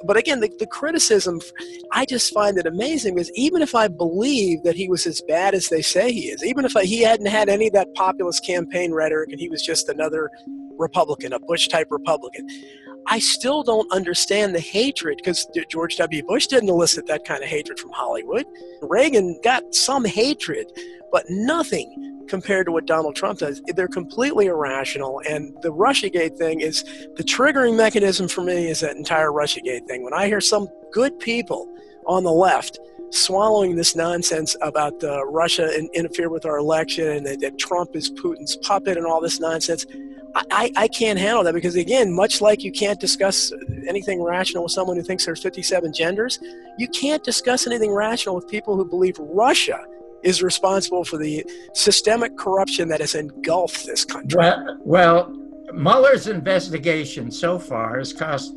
But again, the criticism, I just find it amazing because even if I believe that he was as bad as they say he is, even if he hadn't had any of that populist campaign rhetoric and he was just another Republican, a Bush-type Republican, I still don't understand the hatred, because George W. Bush didn't elicit that kind of hatred from Hollywood. Reagan got some hatred, but nothing compared to what Donald Trump does. They're completely irrational, and the Russiagate thing is the triggering mechanism for me. Is that entire Russiagate thing. When I hear some good people on the left swallowing this nonsense about Russia interfere with our election and that Trump is Putin's puppet and all this nonsense, I can't handle that, because again, much like you can't discuss anything rational with someone who thinks there's 57 genders, you can't discuss anything rational with people who believe Russia is responsible for the systemic corruption that has engulfed this country. Well, Mueller's investigation so far has cost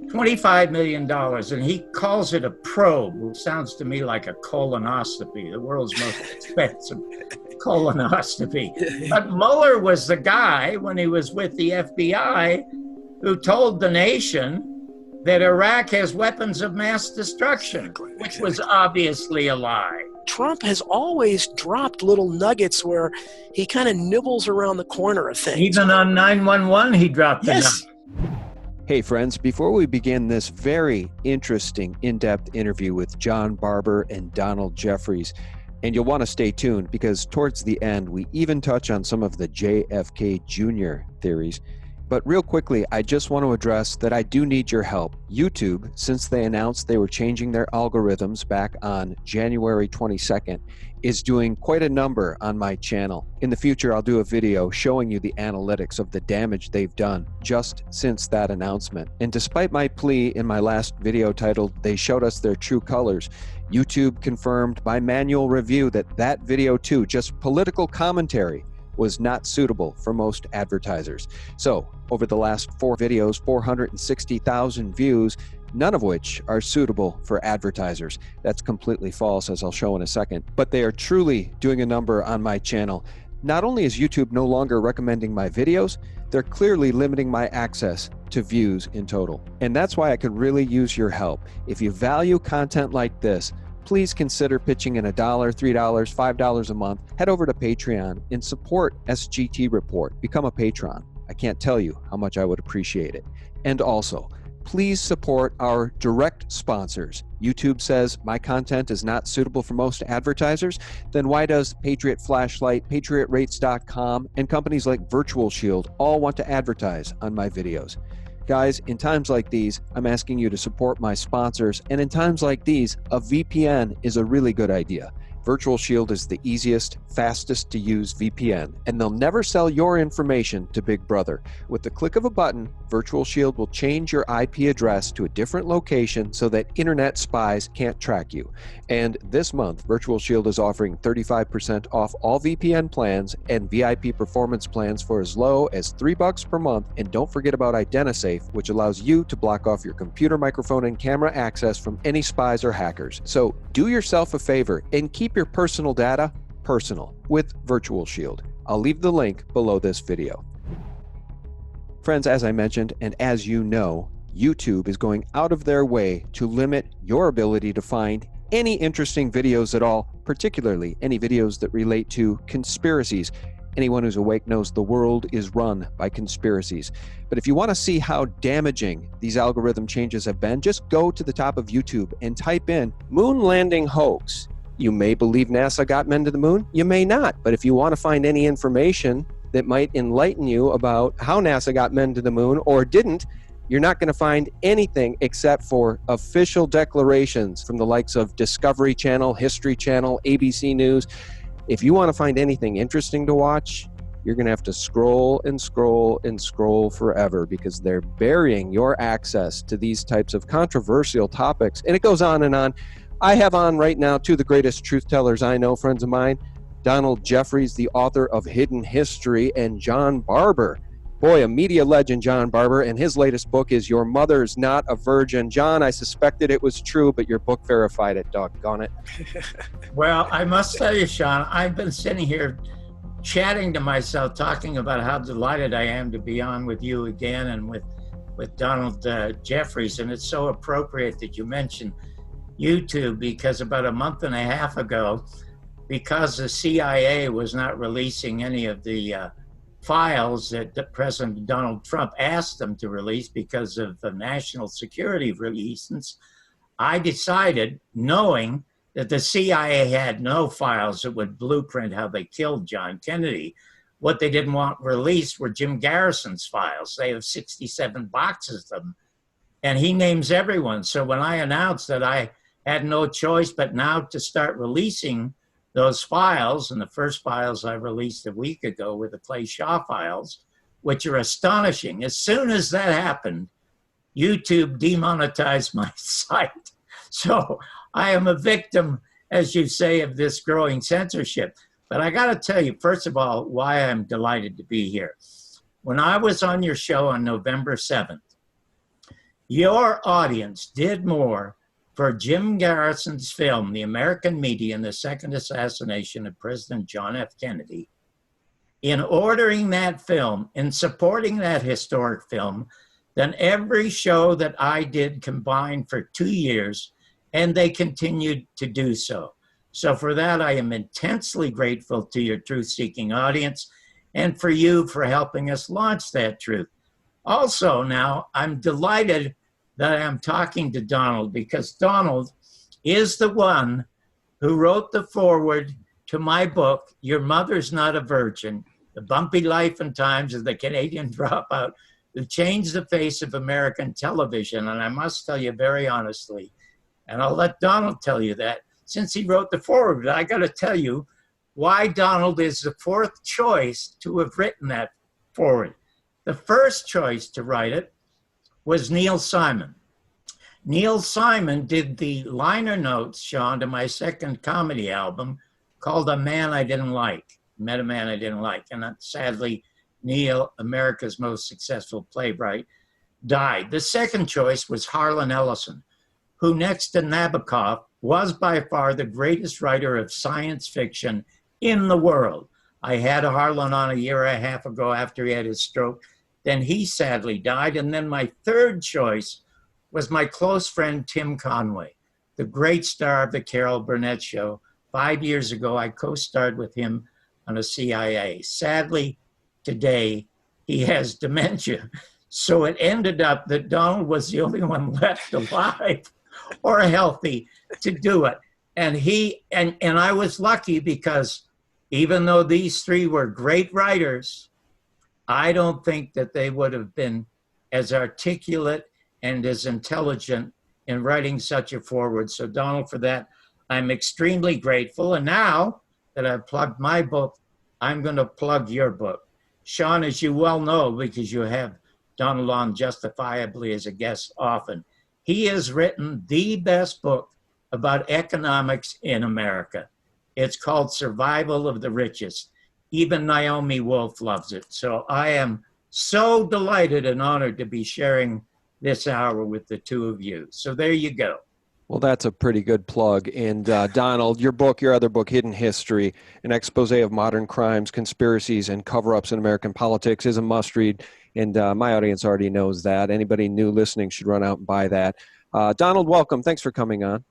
$25 million, and he calls it a probe, which sounds to me like a colonoscopy, the world's most expensive colonoscopy. But Mueller was the guy, when he was with the FBI, who told the nation that Iraq has weapons of mass destruction, which was obviously a lie. Trump has always dropped little nuggets where he kind of nibbles around the corner of things. Even on 911, he dropped the Yes. nugget. Hey friends, before we begin this very interesting in-depth interview with John Barbour and Donald Jeffries, and you'll want to stay tuned because towards the end, we even touch on some of the JFK Jr. theories. But real quickly, I just want to address that I do need your help. YouTube, since they announced they were changing their algorithms back on January 22nd, is doing quite a number on my channel. In the future, I'll do a video showing you the analytics of the damage they've done just since that announcement. And despite my plea in my last video titled, "They Showed Us Their True Colors," YouTube confirmed by manual review that that video too, just political commentary, was not suitable for most advertisers. So, over the last 4 videos, 460,000 views, none of which are suitable for advertisers. That's completely false, as I'll show in a second. But they are truly doing a number on my channel. Not only is YouTube no longer recommending my videos, they're clearly limiting my access to views in total. And that's why I could really use your help. If you value content like this, please consider pitching in $1, $3, $5 a month. Head over to Patreon and support SGT Report. Become a patron. I can't tell you how much I would appreciate it. And also, please support our direct sponsors. YouTube says my content is not suitable for most advertisers. Then why does Patriot Flashlight, PatriotRates.com, and companies like Virtual Shield all want to advertise on my videos? Guys, in times like these, I'm asking you to support my sponsors, and in times like these, a VPN is a really good idea. Virtual Shield is the easiest, fastest to use VPN, and they'll never sell your information to Big Brother. With the click of a button, Virtual Shield will change your IP address to a different location so that internet spies can't track you. And this month, Virtual Shield is offering 35% off all VPN plans and VIP performance plans for as low as $3 per month. And don't forget about IdentiSafe, which allows you to block off your computer, microphone, and camera access from any spies or hackers. So do yourself a favor and keep your personal data personal with Virtual Shield. I'll leave the link below this video. Friends, as I mentioned, and as you know, YouTube is going out of their way to limit your ability to find any interesting videos at all, particularly any videos that relate to conspiracies. Anyone who's awake knows the world is run by conspiracies. But if you want to see how damaging these algorithm changes have been, just go to the top of YouTube and type in moon landing hoax. You may believe NASA got men to the moon, you may not. But if you want to find any information that might enlighten you about how NASA got men to the moon or didn't, you're not going to find anything except for official declarations from the likes of Discovery Channel, History Channel, ABC News. If you want to find anything interesting to watch, you're going to have to scroll and scroll and scroll forever because they're burying your access to these types of controversial topics. And it goes on and on. I have on right now two of the greatest truth tellers I know, friends of mine, Donald Jeffries, the author of Hidden History, and John Barbour. Boy, a media legend, John Barbour, and his latest book is Your Mother's Not a Virgin. John, I suspected it was true, but your book verified it, doggone it. Well, I must tell you, Sean, I've been sitting here chatting to myself, talking about how delighted I am to be on with you again and with with Donald Jeffries, and it's so appropriate that you mentioned YouTube, because about a month and a half ago, because the CIA was not releasing any of the files that President Donald Trump asked them to release because of the national security reasons, I decided, knowing that the CIA had no files that would blueprint how they killed John Kennedy, what they didn't want released were Jim Garrison's files. They have 67 boxes of them, and he names everyone. So when I announced that I had no choice but now to start releasing those files, and the first files I released a week ago were the Clay Shaw files, which are astonishing. As soon as that happened, YouTube demonetized my site. So I am a victim, as you say, of this growing censorship. But I got to tell you, first of all, why I'm delighted to be here. When I was on your show on November 7th, your audience did more for Jim Garrison's film, The American Media and the Second Assassination of President John F. Kennedy, in ordering that film, in supporting that historic film, than every show that I did combined for 2 years, and they continued to do so. So for that, I am intensely grateful to your truth-seeking audience and for you for helping us launch that truth. Also now, I'm delighted that I'm talking to Donald, because Donald is the one who wrote the foreword to my book, Your Mother's Not a Virgin, The Bumpy Life and Times of the Canadian Dropout Who Changed the Face of American Television. And I must tell you very honestly, and I'll let Donald tell you that, since he wrote the foreword, I got to tell you why Donald is the fourth choice to have written that foreword. The first choice to write it was Neil Simon. Neil Simon did the liner notes, Sean, to my second comedy album called A Man I Didn't Like, Met a Man I Didn't Like. And sadly, Neil, America's most successful playwright, died. The second choice was Harlan Ellison, who next to Nabokov was by far the greatest writer of science fiction in the world. I had Harlan on a year and a half ago after he had his stroke. Then he sadly died. And then my third choice was my close friend, Tim Conway, the great star of the Carol Burnett Show. 5 years ago, I co-starred with him on a CIA. Sadly, today, he has dementia. So it ended up that Donald was the only one left alive or healthy to do it. And I was lucky, because even though these three were great writers, I don't think that they would have been as articulate and as intelligent in writing such a foreword. So Donald, for that, I'm extremely grateful. And now that I've plugged my book, I'm going to plug your book. Sean, as you well know, because you have Donald on justifiably as a guest often, he has written the best book about economics in America. It's called Survival of the Richest. Even Naomi Wolf loves it. So I am so delighted and honored to be sharing this hour with the two of you. So there you go. Well, that's a pretty good plug. And Donald, your other book, Hidden History, an expose of modern crimes, conspiracies, and cover-ups in American politics, is a must-read. And my audience already knows that. Anybody new listening should run out and buy that. Donald, welcome. Thanks for coming on.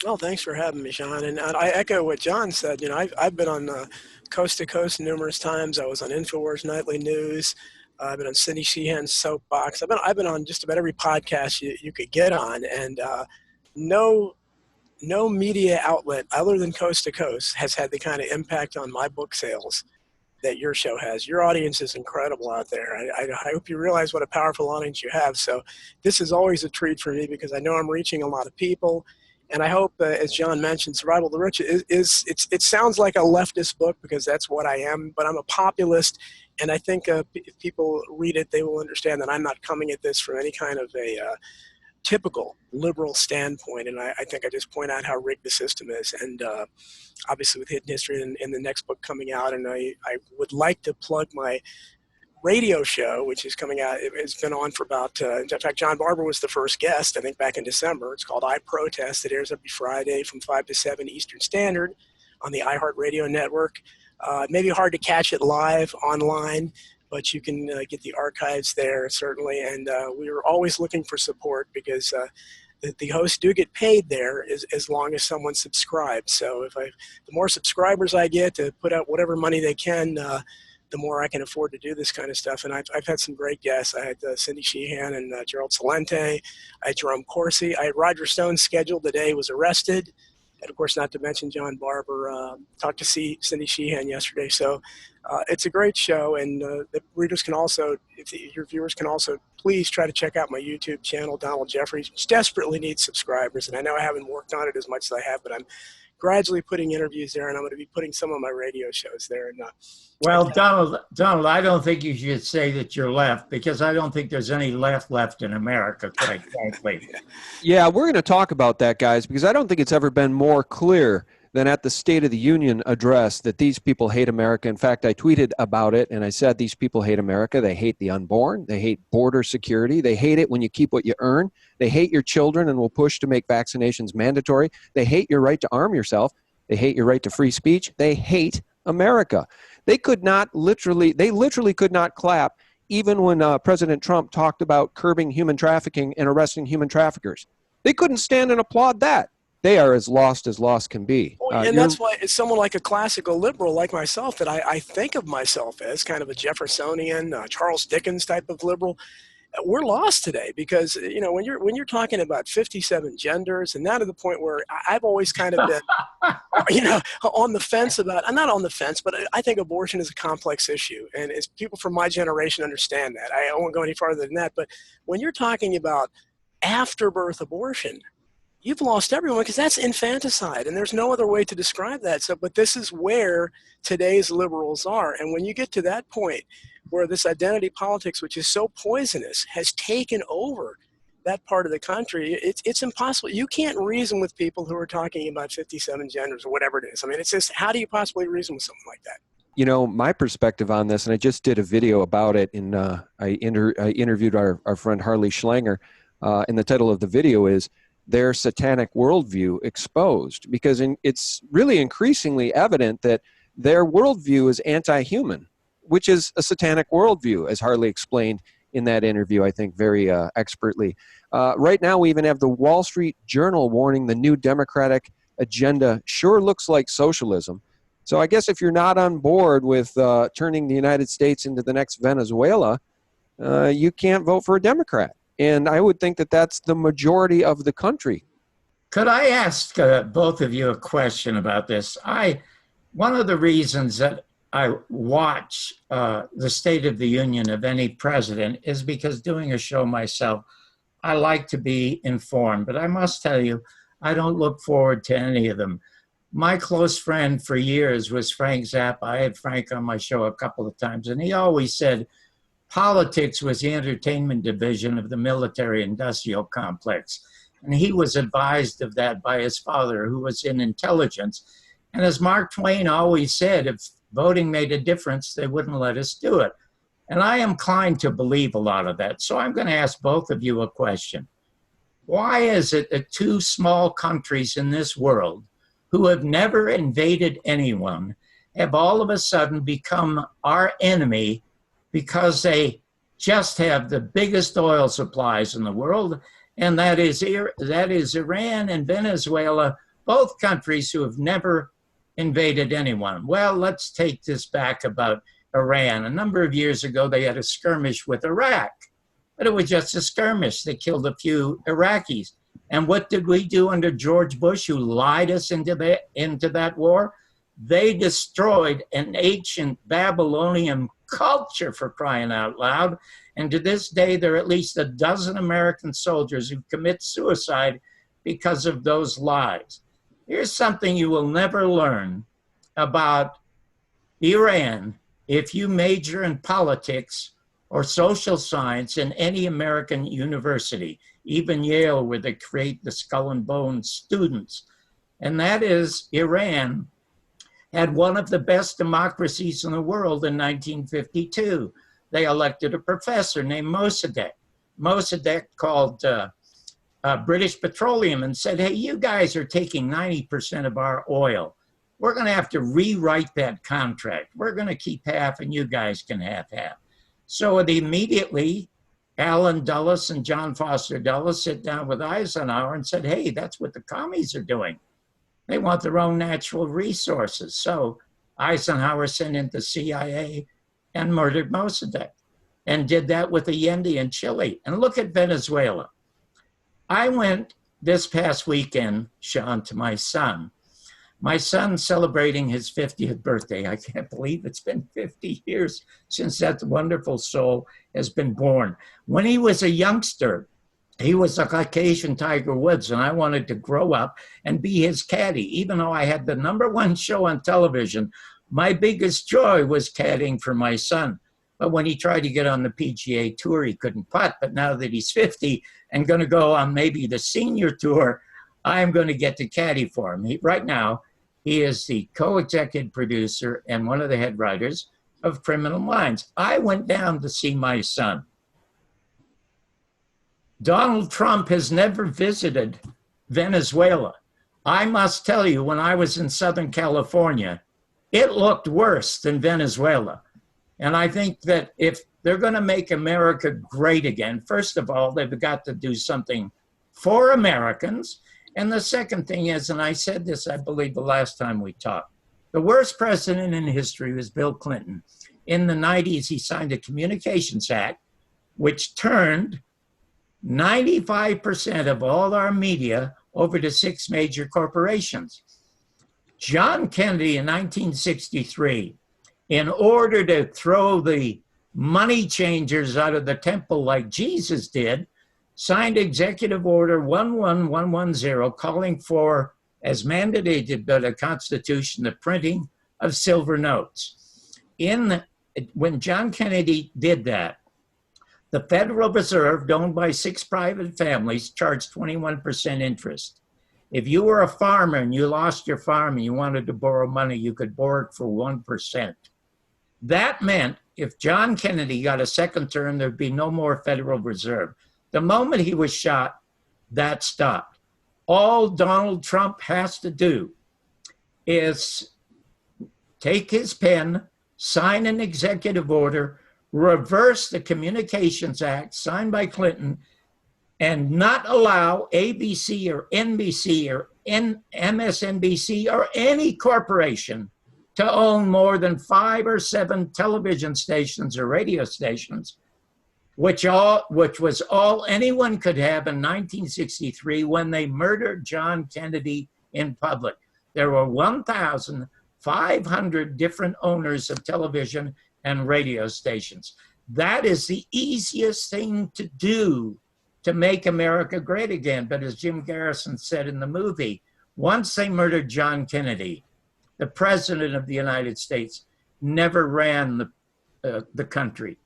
Well, thanks for having me, Sean. And I echo what John said. You know, I've been on Coast to Coast numerous times. I was on InfoWars Nightly News. I've been on Cindy Sheehan's Soapbox. I've been on just about every podcast you could get on, and no media outlet other than Coast to Coast has had the kind of impact on my book sales that your show has. Your audience is incredible out there. I hope you realize what a powerful audience you have. So this is always a treat for me, because I know I'm reaching a lot of people. And I hope, as John mentioned, Survival of the Rich it sounds like a leftist book, because that's what I am, but I'm a populist. And I think if people read it, they will understand that I'm not coming at this from any kind of a typical liberal standpoint. And I think I just point out how rigged the system is. And obviously with Hidden History and the next book coming out, and I would like to plug my radio show, which is coming out. It's been on for about, in fact, John Barbour was the first guest, I think, back in December. It's called I Protest. It airs every Friday from 5 to 7 Eastern Standard on the iHeartRadio network. It may be hard to catch it live online, but you can get the archives there, certainly. And we are always looking for support because the hosts do get paid there as long as someone subscribes. So the more subscribers I get to put out whatever money they can, the more I can afford to do this kind of stuff. And I've had some great guests. I had Cindy Sheehan and Gerald Celente. I had Jerome Corsi. I had Roger Stone scheduled the day he was arrested. And of course, not to mention John Barbour. Talked to Cindy Sheehan yesterday. So it's a great show. And the readers can also, your viewers can also, please try to check out my YouTube channel, Donald Jeffries, which desperately needs subscribers. And I know I haven't worked on it as much as I have, but I'm gradually putting interviews there, and I'm going to be putting some of my radio shows there. And well, Donald, I don't think you should say that you're left, because I don't think there's any left in America, quite frankly. Yeah, we're going to talk about that, guys, because I don't think it's ever been more clear than at the State of the Union address that these people hate America. In fact, I tweeted about it, and I said these people hate America. They hate the unborn. They hate border security. They hate it when you keep what you earn. They hate your children and will push to make vaccinations mandatory. They hate your right to arm yourself. They hate your right to free speech. They hate America. They literally could not clap even when President Trump talked about curbing human trafficking and arresting human traffickers. They couldn't stand and applaud that. They are as lost can be. And that's why it's someone like a classical liberal like myself that I think of myself as kind of a Jeffersonian, Charles Dickens type of liberal. We're lost today because, you know, when you're talking about 57 genders, and now to the point where I've always kind of been, you know, on the fence about, I'm not on the fence, but I think abortion is a complex issue. And as people from my generation understand that. I won't go any farther than that. But when you're talking about after-birth abortion, you've lost everyone, because that's infanticide, and there's no other way to describe that. So, but this is where today's liberals are. And when you get to that point where this identity politics, which is so poisonous, has taken over that part of the country, it's impossible. You can't reason with people who are talking about 57 genders or whatever it is. I mean, it's just, how do you possibly reason with someone like that? You know, my perspective on this, and I just did a video about it, and I interviewed our friend Harley Schlanger, and the title of the video is Their Satanic Worldview Exposed, because it's really increasingly evident that their worldview is anti-human, which is a satanic worldview, as Harley explained in that interview, I think, very expertly. Right now, we even have the Wall Street Journal warning the new Democratic agenda sure looks like socialism. So I guess if you're not on board with turning the United States into the next Venezuela, you can't vote for a Democrat. And I would think that that's the majority of the country. Could I ask both of you a question about this? One of the reasons that I watch the State of the Union of any president is because, doing a show myself, I like to be informed. But I must tell you, I don't look forward to any of them. My close friend for years was Frank Zappa. I had Frank on my show a couple of times, and he always said politics was the entertainment division of the military-industrial complex. And he was advised of that by his father, who was in intelligence. And as Mark Twain always said, if voting made a difference, they wouldn't let us do it. And I am inclined to believe a lot of that. So I'm going to ask both of you a question. Why is it that two small countries in this world who have never invaded anyone have all of a sudden become our enemy because they just have the biggest oil supplies in the world, and that is Iran and Venezuela, both countries who have never invaded anyone? Well, let's take this back about Iran. A number of years ago, they had a skirmish with Iraq, but it was just a skirmish. They killed a few Iraqis. And what did we do under George Bush, who lied us into that war? They destroyed an ancient Babylonian culture, for crying out loud. And to this day, there are at least a dozen American soldiers who commit suicide because of those lies. Here's something you will never learn about Iran if you major in politics or social science in any American university, even Yale, where they create the skull and bones students. And that is, Iran had one of the best democracies in the world in 1952. They elected a professor named Mossadegh. Mossadegh called British Petroleum and said, hey, you guys are taking 90% of our oil. We're going to have to rewrite that contract. We're going to keep half and you guys can have half. So it immediately, Allen Dulles and John Foster Dulles sit down with Eisenhower and said, hey, that's what the commies are doing. They want their own natural resources. So Eisenhower sent in the CIA and murdered Mossadegh, and did that with Allende in Chile. And look at Venezuela. I went this past weekend, Sean, to my son. My son celebrating his 50th birthday. I can't believe it's been 50 years since that wonderful soul has been born. When he was a youngster, he was a Caucasian Tiger Woods, and I wanted to grow up and be his caddy. Even though I had the #1 show on television, my biggest joy was caddying for my son. But when he tried to get on the PGA Tour, he couldn't putt. But now that he's 50 and going to go on maybe the senior tour, I'm going to get to caddy for him. Right now, he is the co-executive producer and one of the head writers of Criminal Minds. I went down to see my son. Donald Trump has never visited Venezuela. I must tell you, when I was in Southern California, it looked worse than Venezuela. And I think that if they're going to make America great again, first of all, they've got to do something for Americans. And the second thing is, and I said this, I believe, the last time we talked, the worst president in history was Bill Clinton. In the 90s, he signed a Communications Act, which turned 95% of all our media over to 6 major corporations. John Kennedy in 1963, in order to throw the money changers out of the temple like Jesus did, signed Executive Order 11110, calling for, as mandated by the Constitution, the printing of silver notes. When John Kennedy did that, the Federal Reserve, owned by 6 private families, charged 21% interest. If you were a farmer and you lost your farm and you wanted to borrow money, you could borrow it for 1%. That meant if John Kennedy got a second term, there'd be no more Federal Reserve. The moment he was shot, that stopped. All Donald Trump has to do is take his pen, sign an executive order, reverse the Communications Act signed by Clinton, and not allow ABC or NBC or MSNBC or any corporation to own more than 5 or 7 television stations or radio stations, which was all anyone could have in 1963 when they murdered John Kennedy in public. There were 1,500 different owners of television and radio stations. That is the easiest thing to do to make America great again. But as Jim Garrison said in the movie, once they murdered John Kennedy, the president of the United States never ran the country.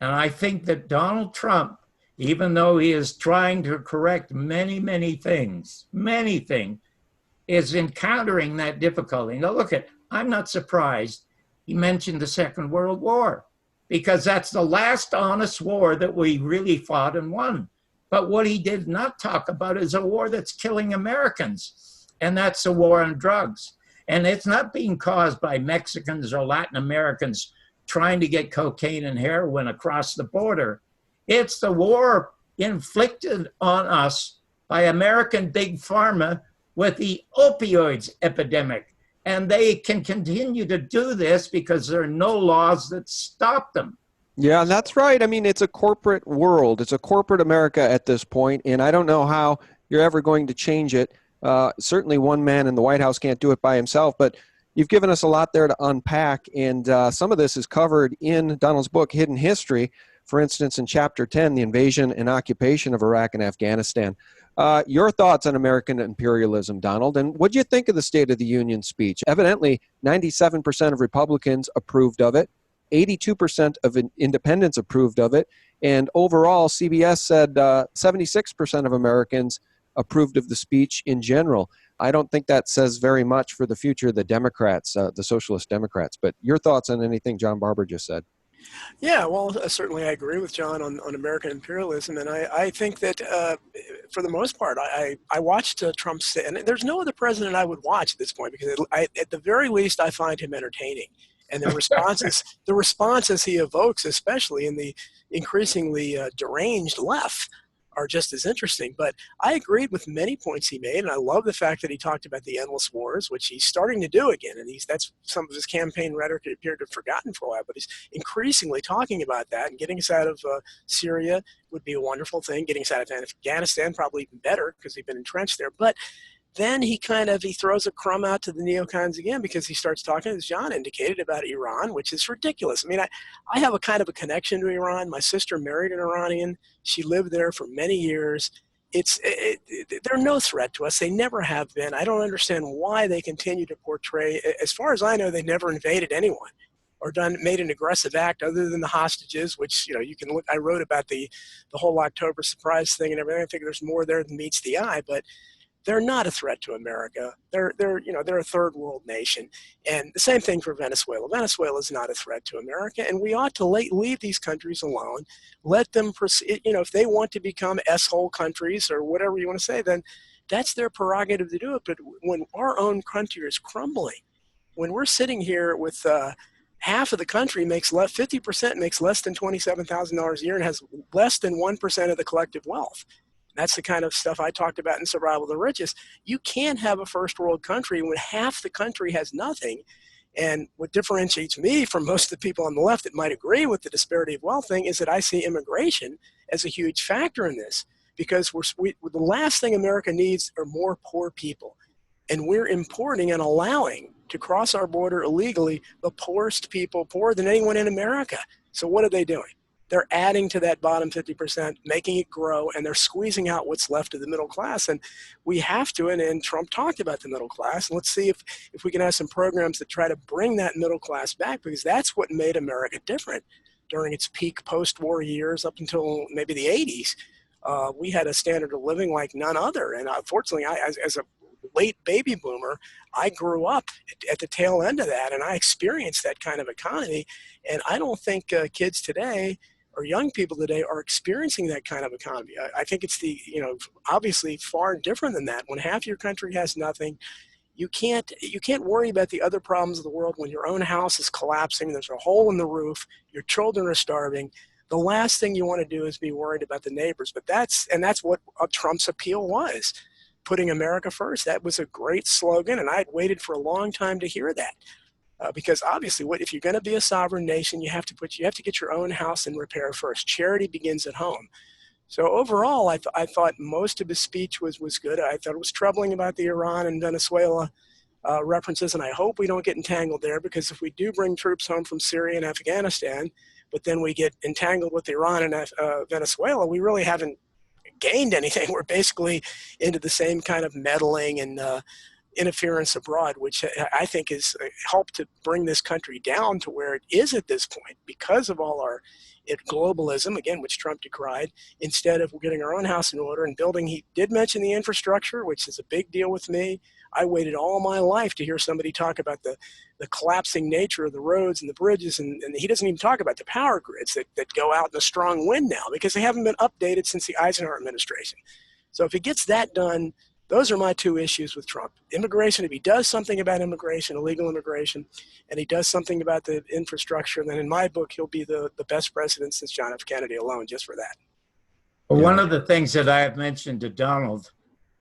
And I think that Donald Trump, even though he is trying to correct many things, is encountering that difficulty. Now look I'm not surprised he mentioned the Second World War, because that's the last honest war that we really fought and won. But what he did not talk about is a war that's killing Americans, and that's a war on drugs. And it's not being caused by Mexicans or Latin Americans trying to get cocaine and heroin across the border. It's the war inflicted on us by American big pharma with the opioids epidemic. And they can continue to do this because there are no laws that stop them. Yeah, that's right. I mean, it's a corporate world. It's a corporate America at this point, and I don't know how you're ever going to change it. Certainly one man in the White House can't do it by himself, but you've given us a lot there to unpack, and some of this is covered in Donald's book, Hidden History. For instance, in Chapter 10, the invasion and occupation of Iraq and Afghanistan. Your thoughts on American imperialism, Donald, and what do you think of the State of the Union speech? Evidently, 97% of Republicans approved of it. 82% of independents approved of it. And overall, CBS said 76% of Americans approved of the speech in general. I don't think that says very much for the future of the Democrats, the Socialist Democrats. But your thoughts on anything John Barbour just said? Yeah, well, certainly I agree with John on American imperialism. And I think that for the most part, I watched Trump's, and there's no other president I would watch at this point, because at the very least, I find him entertaining. And the responses he evokes, especially in the increasingly deranged left, are just as interesting. But I agreed with many points he made, and I love the fact that he talked about the endless wars, which he's starting to do again. And that's some of his campaign rhetoric he appeared to have forgotten for a while, but he's increasingly talking about that. And getting us out of Syria would be a wonderful thing. Getting us out of Afghanistan, probably even better, because we've been entrenched there. But then he throws a crumb out to the neocons again, because he starts talking, as John indicated, about Iran, which is ridiculous. I mean, I have a kind of a connection to Iran. My sister married an Iranian. She lived there for many years. They're no threat to us. They never have been. I don't understand why they continue to portray, as far as I know, they never invaded anyone or made an aggressive act other than the hostages, which, you can look. I wrote about the whole October surprise thing and everything. I think there's more there than meets the eye, but they're not a threat to America. They're a third world nation. And the same thing for Venezuela. Venezuela is not a threat to America, and we ought to leave these countries alone. Let them proceed. If they want to become S-hole countries or whatever you want to say, then that's their prerogative to do it. But when our own country is crumbling, when we're sitting here with half of the country 50% makes less than $27,000 a year and has less than 1% of the collective wealth. That's the kind of stuff I talked about in Survival of the Richest. You can't have a first world country when half the country has nothing. And what differentiates me from most of the people on the left that might agree with the disparity of wealth thing is that I see immigration as a huge factor in this, because the last thing America needs are more poor people. And we're importing and allowing to cross our border illegally the poorest people, poorer than anyone in America. So what are they doing? They're adding to that bottom 50%, making it grow, and they're squeezing out what's left of the middle class. And we have to, and Trump talked about the middle class. And let's see if we can have some programs that try to bring that middle class back, because that's what made America different during its peak post-war years up until maybe the 80s. We had a standard of living like none other. And unfortunately, as a late baby boomer, I grew up at the tail end of that, and I experienced that kind of economy. And I don't think kids today or young people today are experiencing that kind of economy. I think it's obviously far different than that. When half your country has nothing, you can't worry about the other problems of the world when your own house is collapsing, there's a hole in the roof, your children are starving. The last thing you want to do is be worried about the neighbors. But that's what Trump's appeal was, putting America first. That was a great slogan, and I'd waited for a long time to hear that. Because obviously, if you're going to be a sovereign nation, you have to get your own house in repair first. Charity begins at home. So overall, I thought most of his speech was good. I thought it was troubling about the Iran and Venezuela references, and I hope we don't get entangled there, because if we do bring troops home from Syria and Afghanistan, but then we get entangled with Iran and Venezuela, we really haven't gained anything. We're basically into the same kind of meddling and interference abroad, which I think has helped to bring this country down to where it is at this point because of all our globalism, again, which Trump decried, instead of getting our own house in order and building. He did mention the infrastructure, which is a big deal with me. I waited all my life to hear somebody talk about the collapsing nature of the roads and the bridges, and he doesn't even talk about the power grids that go out in a strong wind now, because they haven't been updated since the Eisenhower administration. So if he gets that done, those are my two issues with Trump. Immigration, if he does something about immigration, illegal immigration, and he does something about the infrastructure, then in my book, he'll be the best president since John F. Kennedy alone, just for that. Well, one of the things that I have mentioned to Donald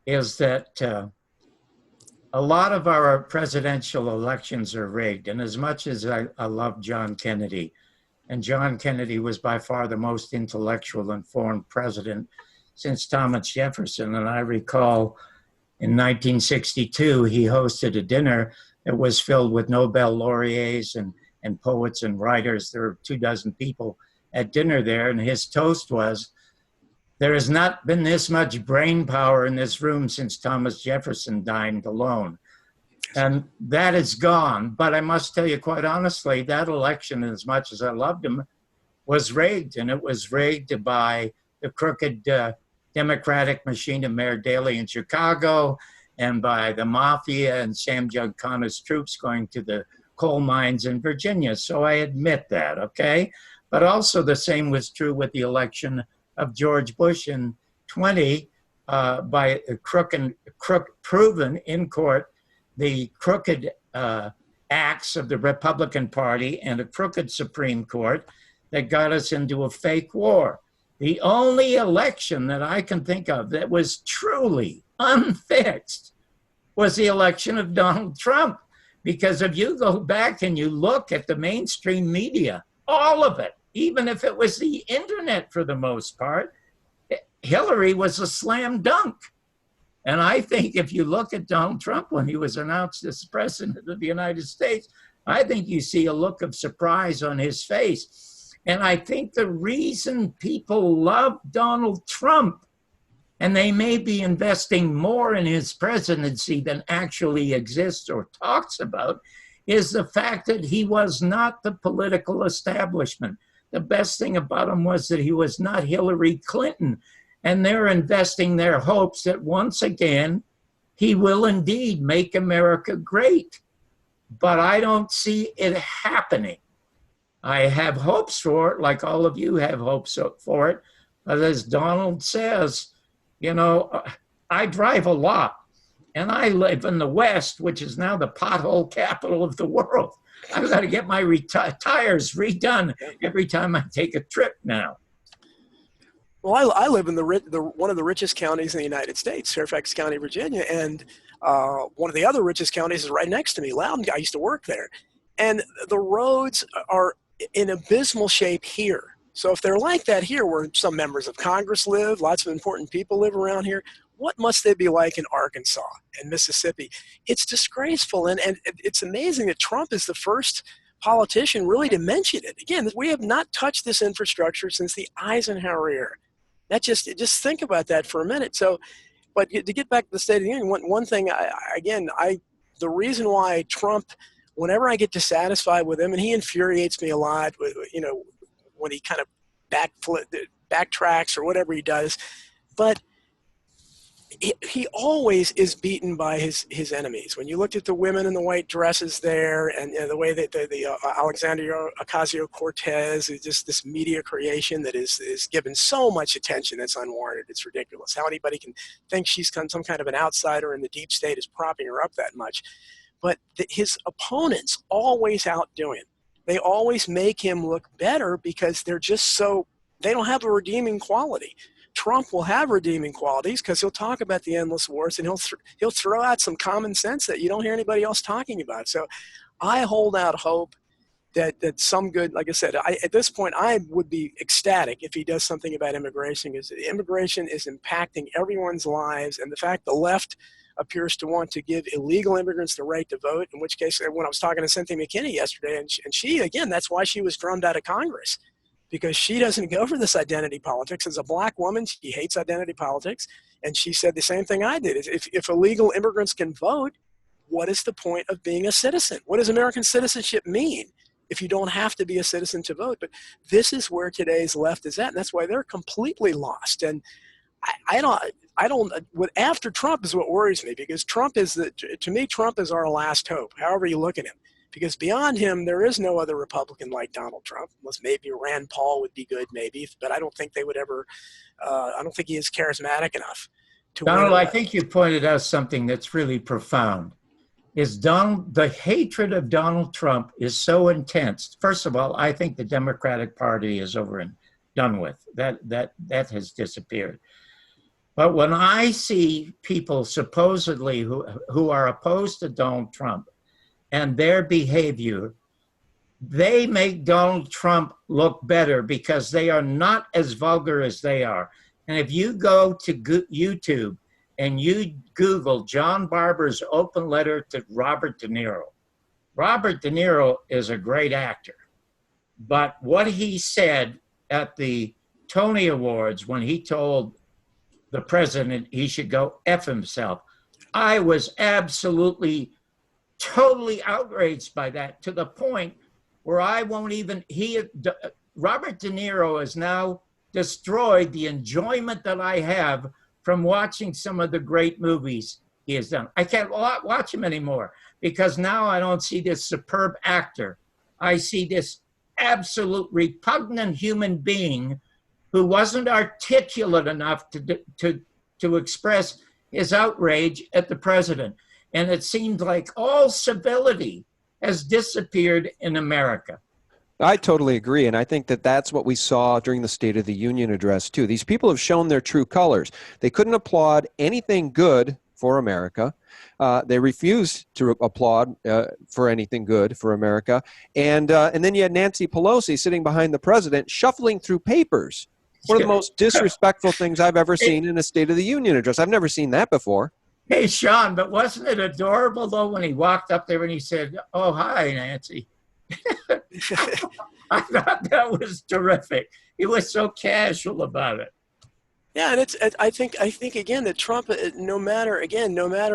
is that a lot of our presidential elections are rigged. And as much as I love John Kennedy, and John Kennedy was by far the most intellectual informed president since Thomas Jefferson, and I recall in 1962, he hosted a dinner that was filled with Nobel laureates and poets and writers. There were 24 people at dinner there, and his toast was, "There has not been this much brain power in this room since Thomas Jefferson dined alone." And that is gone. But I must tell you quite honestly, that election, as much as I loved him, was rigged. And it was rigged by the crooked Democratic machine of Mayor Daley in Chicago, and by the mafia and Sam Giancana's troops going to the coal mines in Virginia. So I admit that, okay? But also the same was true with the election of George Bush in 20 by proven in court, the crooked acts of the Republican Party and a crooked Supreme Court that got us into a fake war. The only election that I can think of that was truly unfixed was the election of Donald Trump. Because if you go back and you look at the mainstream media, all of it, even if it was the internet for the most part, Hillary was a slam dunk. And I think if you look at Donald Trump when he was announced as president of the United States, I think you see a look of surprise on his face. And I think the reason people love Donald Trump, and they may be investing more in his presidency than actually exists or talks about, is the fact that he was not the political establishment. The best thing about him was that he was not Hillary Clinton. And they're investing their hopes that once again, he will indeed make America great. But I don't see it happening. I have hopes for it, like all of you have hopes for it. But as Donald says, you know, I drive a lot, and I live in the West, which is now the pothole capital of the world. I've got to get my tires redone every time I take a trip now. Well, I live in one of the richest counties in the United States, Fairfax County, Virginia, and one of the other richest counties is right next to me, Loudoun. I used to work there. And the roads are in abysmal shape here. So if they're like that here, where some members of Congress live, lots of important people live around here, what must they be like in Arkansas and Mississippi? It's disgraceful, and it's amazing that Trump is the first politician really to mention it. Again, we have not touched this infrastructure since the Eisenhower era. That just think about that for a minute. So, but to get back to the State of the Union, one thing, the reason why Trump, whenever I get dissatisfied with him, and he infuriates me a lot, you know, when he kind of backtracks or whatever he does, but he always is beaten by his enemies. When you looked at the women in the white dresses there, and the way that the Alexandria Ocasio-Cortez is just this media creation that is given so much attention that's unwarranted. It's ridiculous. How anybody can think she's some kind of an outsider and the deep state is propping her up that much. But his opponents always outdo him. They always make him look better because they're just they don't have a redeeming quality. Trump will have redeeming qualities because he'll talk about the endless wars, and he'll throw out some common sense that you don't hear anybody else talking about. So I hold out hope that some good, like I said, at this point, I would be ecstatic if he does something about immigration, because immigration is impacting everyone's lives, and the fact the left appears to want to give illegal immigrants the right to vote, in which case, when I was talking to Cynthia McKinney yesterday, and she, again, that's why she was drummed out of Congress, because she doesn't go for this identity politics. As a black woman, she hates identity politics, and she said the same thing I did. If illegal immigrants can vote, what is the point of being a citizen? What does American citizenship mean if you don't have to be a citizen to vote? But this is where today's left is at, and that's why they're completely lost. And after Trump is what worries me, because to me, Trump is our last hope, however you look at him. Because beyond him, there is no other Republican like Donald Trump, unless maybe Rand Paul would be good, maybe. But I don't think they would ever, I don't think he is charismatic enough to win. Donald, I think you pointed out something that's really profound. The hatred of Donald Trump is so intense. First of all, I think the Democratic Party is over and done with. That has disappeared. But when I see people supposedly who are opposed to Donald Trump and their behavior, they make Donald Trump look better because they are not as vulgar as they are. And if you go to YouTube and you Google John Barbour's open letter to Robert De Niro, Robert De Niro is a great actor. But what he said at the Tony Awards when he told the president he should go F himself, I was absolutely, totally outraged by that, to the point where I won't even, Robert De Niro has now destroyed the enjoyment that I have from watching some of the great movies he has done. I can't watch him anymore because now I don't see this superb actor. I see this absolute repugnant human being who wasn't articulate enough to express his outrage at the president. And it seemed like all civility has disappeared in America. I totally agree. And I think that that's what we saw during the State of the Union address, too. These people have shown their true colors. They couldn't applaud anything good for America. They refused to applaud for anything good for America. And then you had Nancy Pelosi sitting behind the president, shuffling through papers. One of the most disrespectful things I've ever seen in a State of the Union address. I've never seen that before. Hey, Sean, but wasn't it adorable, though, when he walked up there and he said, "Oh, hi, Nancy." I thought that was terrific. He was so casual about it. Yeah, and I think again that Trump, no matter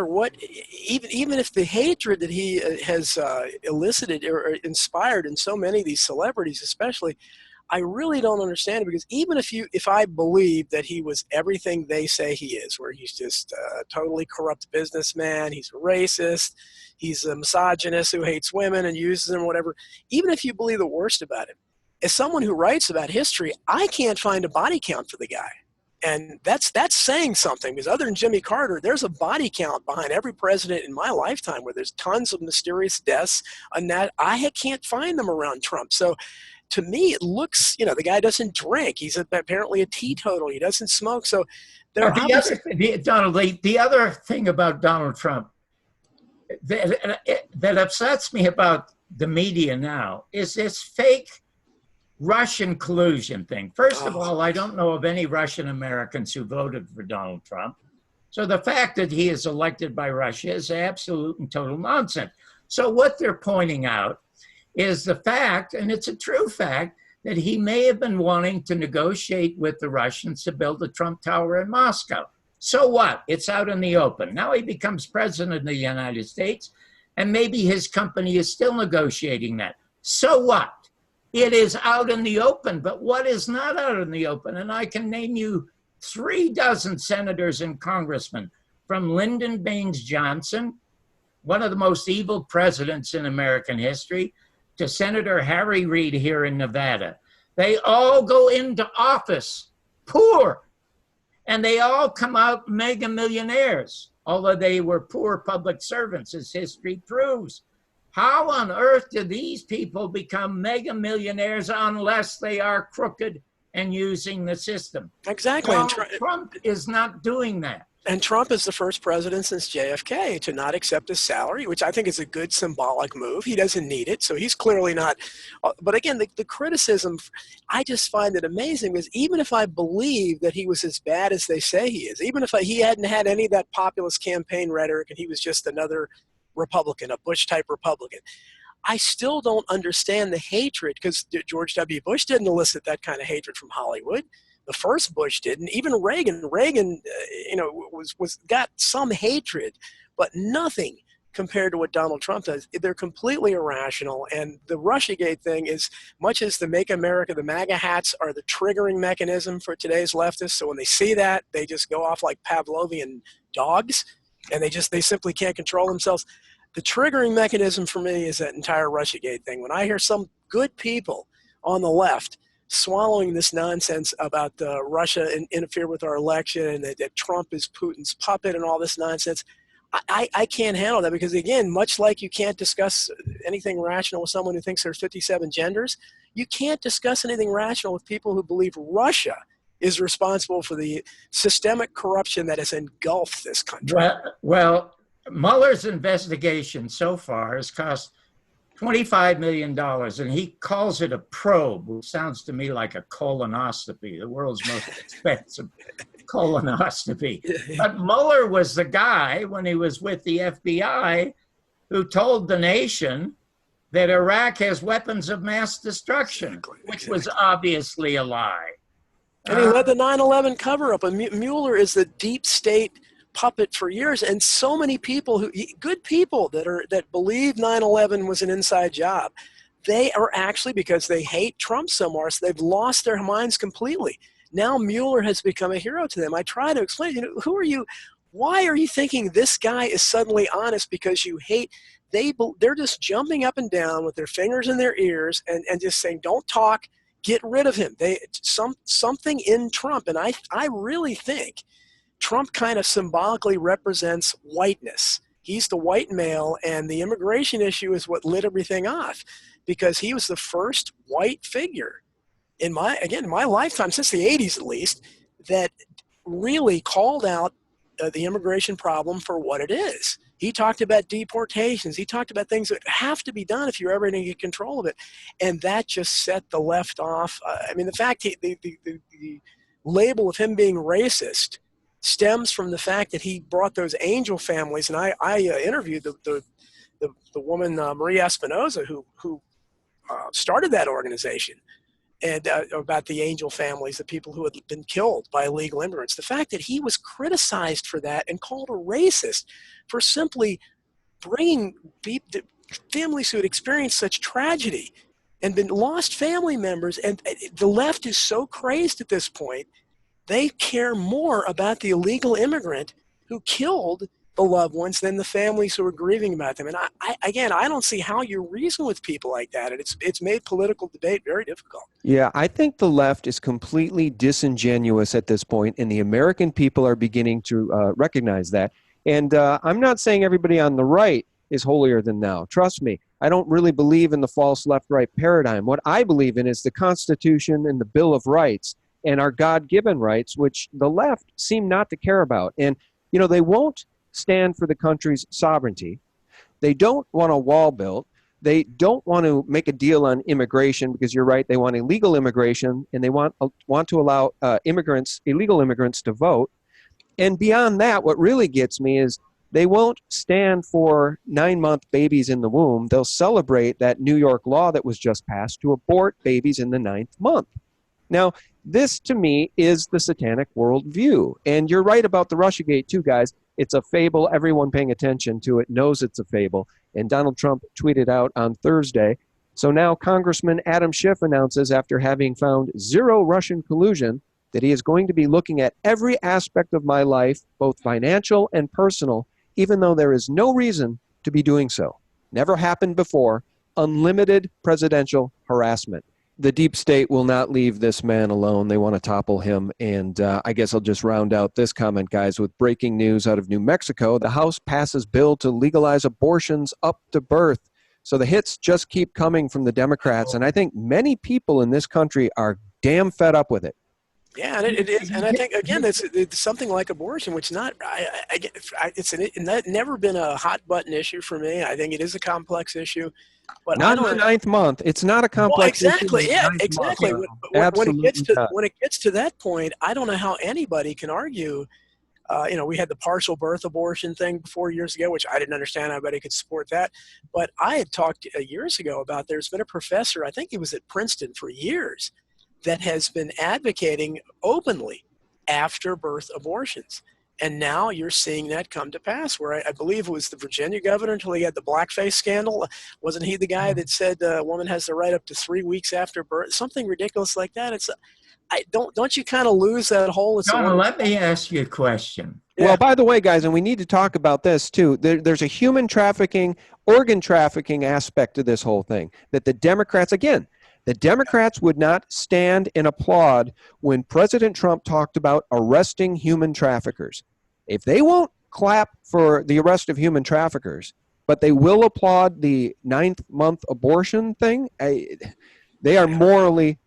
what, even if the hatred that he has elicited or inspired in so many of these celebrities, especially, I really don't understand it, because even if I believe that he was everything they say he is, where he's just a totally corrupt businessman, he's a racist, he's a misogynist who hates women and uses them, whatever, even if you believe the worst about him, as someone who writes about history, I can't find a body count for the guy. And that's saying something, because other than Jimmy Carter, there's a body count behind every president in my lifetime where there's tons of mysterious deaths, and that I can't find them around Trump. So to me, it looks, the guy doesn't drink. He's apparently a teetotal. He doesn't smoke. So the other thing about Donald Trump that upsets me about the media now is this fake Russian collusion thing. First of all, I don't know of any Russian Americans who voted for Donald Trump. So the fact that he is elected by Russia is absolute and total nonsense. So what they're pointing out is the fact, and it's a true fact, that he may have been wanting to negotiate with the Russians to build the Trump Tower in Moscow. So what? It's out in the open. Now he becomes president of the United States, and maybe his company is still negotiating that. So what? It is out in the open, but what is not out in the open? And I can name you 36 senators and congressmen, from Lyndon Baines Johnson, one of the most evil presidents in American history, to Senator Harry Reid here in Nevada. They all go into office poor, and they all come out mega millionaires, although they were poor public servants, as history proves. How on earth do these people become mega millionaires unless they are crooked and using the system? Exactly. Trump is not doing that. And Trump is the first president since JFK to not accept his salary, which I think is a good symbolic move. He doesn't need it, so he's clearly not. But again, the criticism, I just find it amazing, because even if I believe that he was as bad as they say he is, even if he hadn't had any of that populist campaign rhetoric and he was just another Republican, a Bush-type Republican, I still don't understand the hatred, because George W. Bush didn't elicit that kind of hatred from Hollywood. The first Bush didn't. Even Reagan, was got some hatred, but nothing compared to what Donald Trump does. They're completely irrational. And the Russiagate thing is, much as the Make America, the MAGA hats are the triggering mechanism for today's leftists. So when they see that, they just go off like Pavlovian dogs, and they simply can't control themselves. The triggering mechanism for me is that entire Russiagate thing. When I hear some good people on the left swallowing this nonsense about Russia interfere with our election, and that Trump is Putin's puppet and all this nonsense, I can't handle that, because again, much like you can't discuss anything rational with someone who thinks there's 57 genders, you can't discuss anything rational with people who believe Russia is responsible for the systemic corruption that has engulfed this country. Well, Mueller's investigation so far has cost $25 million, and he calls it a probe, which sounds to me like a colonoscopy, the world's most expensive colonoscopy. But Mueller was the guy, when he was with the FBI, who told the nation that Iraq has weapons of mass destruction, which was obviously a lie. And he led the 9/11 cover-up. And Mueller is the deep state puppet for years, and so many people good people that believe 9/11 was an inside job, they are actually, because they hate Trump so much, they've lost their minds completely. Now Mueller has become a hero to them. I try to explain, who are you? Why are you thinking this guy is suddenly honest because you hate? They're just jumping up and down with their fingers in their ears and just saying, don't talk, get rid of him. Something in Trump, and I really think Trump kind of symbolically represents whiteness. He's the white male, and the immigration issue is what lit everything off, because he was the first white figure in my lifetime, since the 80s at least, that really called out the immigration problem for what it is. He talked about deportations. He talked about things that have to be done if you're ever going to get control of it. And that just set the left off. I mean, the fact the label of him being racist stems from the fact that he brought those angel families. And I interviewed the woman, Maria Espinosa, who started that organization, and about the angel families, the people who had been killed by illegal immigrants. The fact that he was criticized for that and called a racist for simply bringing families who had experienced such tragedy and been lost family members. And the left is so crazed at this point, they care more about the illegal immigrant who killed the loved ones than the families who are grieving about them. And I don't see how you reason with people like that. And it's made political debate very difficult. Yeah, I think the left is completely disingenuous at this point, and the American people are beginning to recognize that. And I'm not saying everybody on the right is holier than thou. Trust me, I don't really believe in the false left-right paradigm. What I believe in is the Constitution and the Bill of Rights and our God-given rights, which the left seem not to care about. And, you know, they won't stand for the country's sovereignty. They don't want a wall built. They don't want to make a deal on immigration, because you're right, they want illegal immigration, and they want to allow illegal immigrants to vote. And beyond that, what really gets me is they won't stand for 9-month babies in the womb. They'll celebrate that New York law that was just passed to abort babies in the 9th month. Now, this to me is the satanic worldview. And you're right about the Russiagate too, guys. It's a fable. Everyone paying attention to it knows it's a fable. And Donald Trump tweeted out on Thursday. So now Congressman Adam Schiff announces, after having found zero Russian collusion, that he is going to be looking at every aspect of my life, both financial and personal, even though there is no reason to be doing so. Never happened before. Unlimited presidential harassment. The deep state will not leave this man alone. They want to topple him. And I guess I'll just round out this comment, guys, with breaking news out of New Mexico. The House passes bill to legalize abortions up to birth. So the hits just keep coming from the Democrats. And I think many people in this country are damn fed up with it. Yeah, and it is, and I think again, it's something like abortion, which it's never been a hot button issue for me. I think it is a complex issue, but not in the 9th month. It's not a complex exactly, issue. Yeah, exactly. When it gets to that point, I don't know how anybody can argue. We had the partial birth abortion thing 4 years ago, which I didn't understand how anybody could support that. But I had talked years ago about, there's been a professor, I think he was at Princeton for years, that has been advocating openly after birth abortions. And now you're seeing that come to pass, where I believe it was the Virginia governor, until he had the blackface scandal. Wasn't he the guy that said a woman has the right up to 3 weeks after birth? Something ridiculous like that. Don't you kind of lose that whole? John, let me ask you a question. Yeah. Well, by the way, guys, and we need to talk about this too, there's a human trafficking, organ trafficking aspect to this whole thing that the Democrats, again, the Democrats would not stand and applaud when President Trump talked about arresting human traffickers. If they won't clap for the arrest of human traffickers, but they will applaud the 9th month abortion thing, they are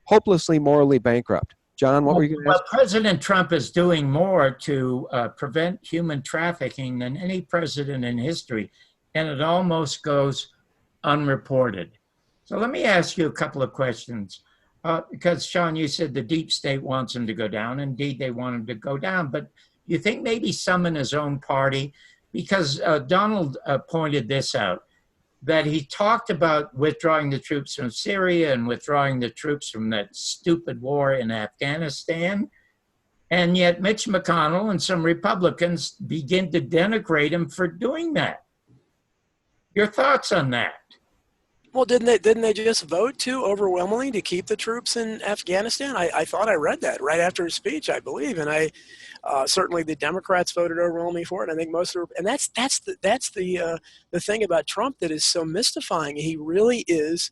hopelessly morally bankrupt. John, what were you going to ask? Well, President Trump is doing more to prevent human trafficking than any president in history, and it almost goes unreported. So let me ask you a couple of questions, because, Sean, you said the deep state wants him to go down. Indeed, they want him to go down. But you think maybe some in his own party, because Donald pointed this out, that he talked about withdrawing the troops from Syria and withdrawing the troops from that stupid war in Afghanistan. And yet Mitch McConnell and some Republicans begin to denigrate him for doing that. Your thoughts on that? Well, didn't they just vote too overwhelmingly to keep the troops in Afghanistan? I thought I read that right after his speech, I believe, and certainly the Democrats voted overwhelmingly for it. I think most of, and that's the thing about Trump that is so mystifying. He really is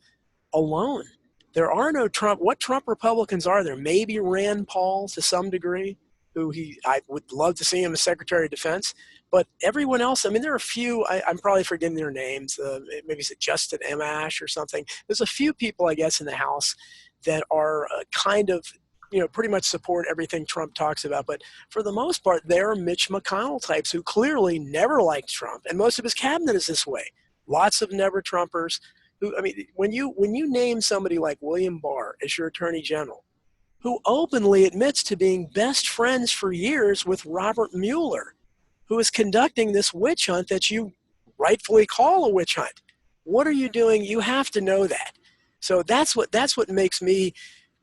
alone. There are no Trump. What Trump Republicans are there? Maybe Rand Paul to some degree, who I would love to see him as Secretary of Defense. But everyone else, I mean, there are a few, I'm probably forgetting their names, maybe it's Justin M. Ash or something. There's a few people, I guess, in the House that are kind of, pretty much support everything Trump talks about. But for the most part, they're Mitch McConnell types who clearly never liked Trump. And most of his cabinet is this way. Lots of never Trumpers who, I mean, when you name somebody like William Barr as your Attorney General, who openly admits to being best friends for years with Robert Mueller, who is conducting this witch hunt that you rightfully call a witch hunt. What are you doing? You have to know that. So that's what makes me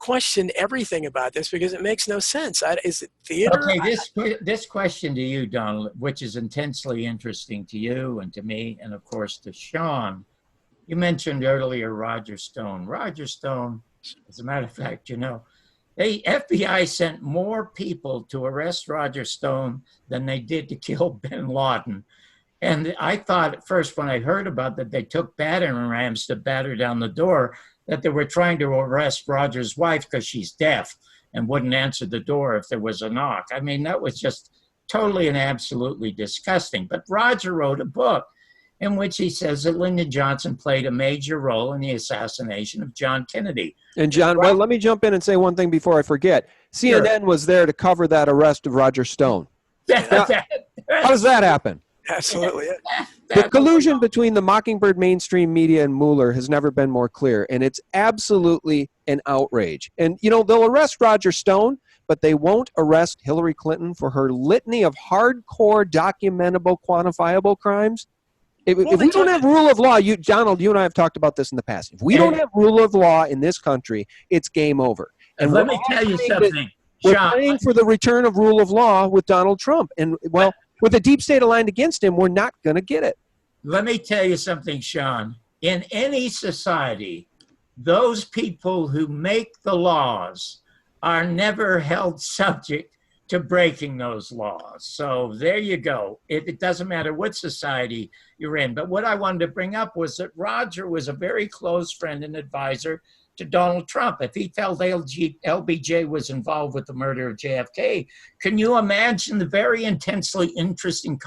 question everything about this, because it makes no sense. Is it theater? Okay, this question to you, Donald, which is intensely interesting to you and to me, and of course to Sean. You mentioned earlier Roger Stone. Roger Stone, as a matter of fact, the FBI sent more people to arrest Roger Stone than they did to kill bin Laden. And I thought at first when I heard about that, they took battering rams to batter down the door, that they were trying to arrest Roger's wife because she's deaf and wouldn't answer the door if there was a knock. I mean, that was just totally and absolutely disgusting. But Roger wrote a book in which he says that Lyndon Johnson played a major role in the assassination of John Kennedy. And John, well, let me jump in and say one thing before I forget. CNN was there to cover that arrest of Roger Stone. Now, how does that happen? Absolutely. The collusion between the Mockingbird mainstream media and Mueller has never been more clear, and it's absolutely an outrage. And, they'll arrest Roger Stone, but they won't arrest Hillary Clinton for her litany of hardcore, documentable, quantifiable crimes. If we don't have rule of law, Donald, you and I have talked about this in the past. If we don't have rule of law in this country, it's game over. And let me tell you something, we're Sean. praying for the return of rule of law with Donald Trump. And, well, with the deep state aligned against him, we're not going to get it. Let me tell you something, Sean. In any society, those people who make the laws are never held subject to breaking those laws. So there you go. It doesn't matter what society you're in. But what I wanted to bring up was that Roger was a very close friend and advisor to Donald Trump. If he felt LBJ was involved with the murder of JFK, can you imagine the very intensely interesting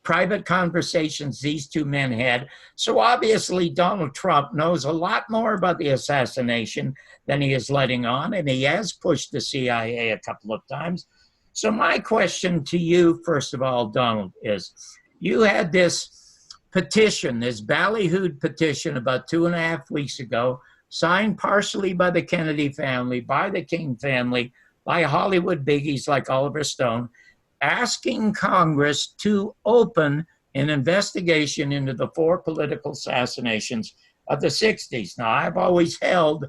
private conversations these two men had? So obviously Donald Trump knows a lot more about the assassination than he is letting on, and he has pushed the CIA a couple of times. So my question to you, first of all, Donald, is you had this petition, this ballyhooed petition about 2.5 weeks ago, signed partially by the Kennedy family, by the King family, by Hollywood biggies like Oliver Stone, asking Congress to open an investigation into the 4 political assassinations of the 60s. Now, I've always held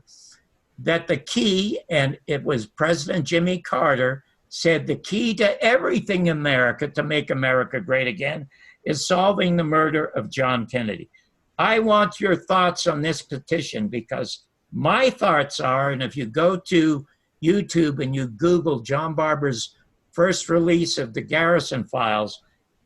that the key, and it was President Jimmy Carter, said the key to everything in America, to make America great again, is solving the murder of John Kennedy. I want your thoughts on this petition, because my thoughts are, and if you go to YouTube and you Google John Barbour's first release of the Garrison Files,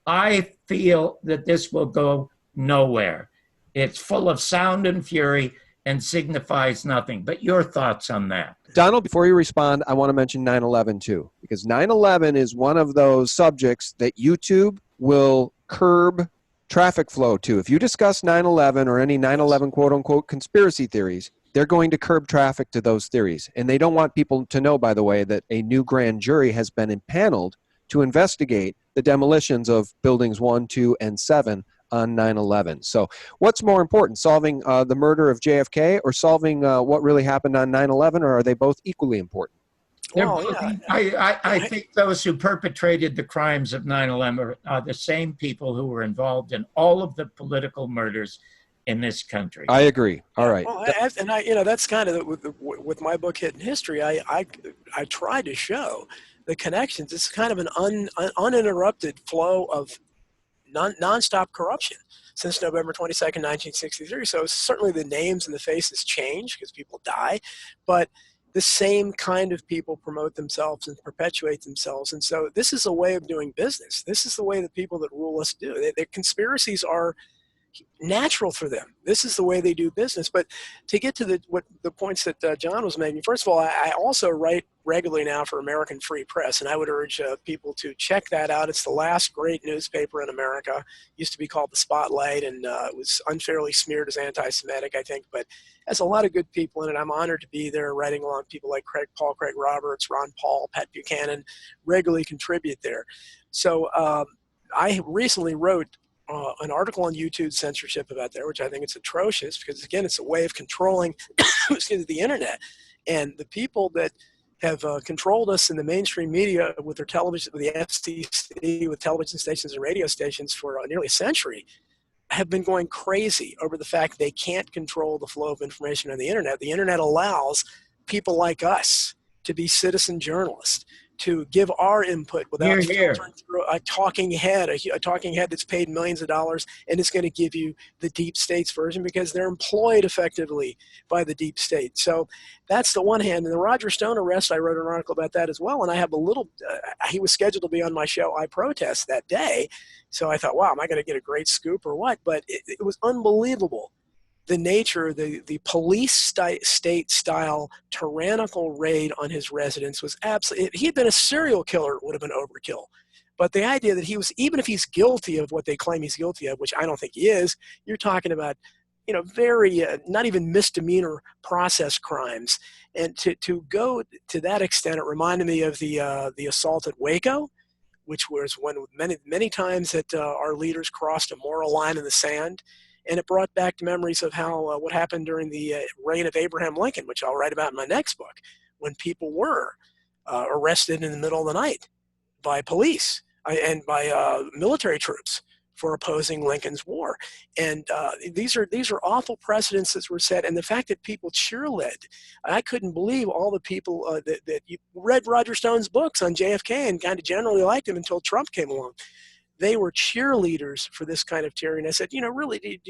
I feel that this will go nowhere. It's full of sound and fury and signifies nothing. But your thoughts on that? Donald, before you respond, I want to mention 9/11 too, because 9/11 is one of those subjects that YouTube will curb traffic flow to. If you discuss 9/11 or any 9/11 quote-unquote conspiracy theories, they're going to curb traffic to those theories. And they don't want people to know, by the way, that a new grand jury has been impaneled to investigate the demolitions of buildings 1, 2, and 7 on 9/11. So what's more important, solving the murder of JFK or solving what really happened on 9/11, or are they both equally important? Well, yeah. I think those who perpetrated the crimes of 9/11 are the same people who were involved in all of the political murders in this country. I agree. All right. Well, that's kind of with my book Hidden History. I try to show the connections. It's kind of an uninterrupted flow of nonstop corruption since November 22nd, 1963. So certainly the names and the faces change because people die, but the same kind of people promote themselves and perpetuate themselves. And so this is a way of doing business. This is the way the people that rule us do. The conspiracies are natural for them. This is the way they do business. But to get to the points that John was making, first of all, I also write regularly now for American Free Press, and I would urge people to check that out. It's the last great newspaper in America. It used to be called The Spotlight, and it was unfairly smeared as anti-Semitic, I think, but has a lot of good people in it. I'm honored to be there writing along. People like Craig Roberts, Ron Paul, Pat Buchanan regularly contribute there. So I recently wrote an article on YouTube censorship about there, which I think it's atrocious because, again, it's a way of controlling the internet. And the people that have controlled us in the mainstream media with their television, with the FCC, with television stations and radio stations for nearly a century, have been going crazy over the fact they can't control the flow of information on the internet. The internet allows people like us to be citizen journalists, to give our input without filtering through a talking head that's paid millions of dollars and is going to give you the deep state's version because they're employed effectively by the deep state. So that's the one hand. And the Roger Stone arrest, I wrote an article about that as well. And I have a little, he was scheduled to be on my show, I Protest, that day. So I thought, wow, am I going to get a great scoop or what? But it was unbelievable. The nature, the police state-style tyrannical raid on his residence was absolutely, if he had been a serial killer, it would have been overkill. But the idea that he was, even if he's guilty of what they claim he's guilty of, which I don't think he is, you're talking about, very, not even misdemeanor process crimes. And to go to that extent, it reminded me of the assault at Waco, which was when many times that our leaders crossed a moral line in the sand. And it brought back to memories of how what happened during the reign of Abraham Lincoln, which I'll write about in my next book, when people were arrested in the middle of the night by police and by military troops for opposing Lincoln's war. And these are awful precedents that were set. And the fact that people cheerlead, I couldn't believe all the people that you read Roger Stone's books on JFK and kind of generally liked him until Trump came along. They were cheerleaders for this kind of tyranny. I said, really,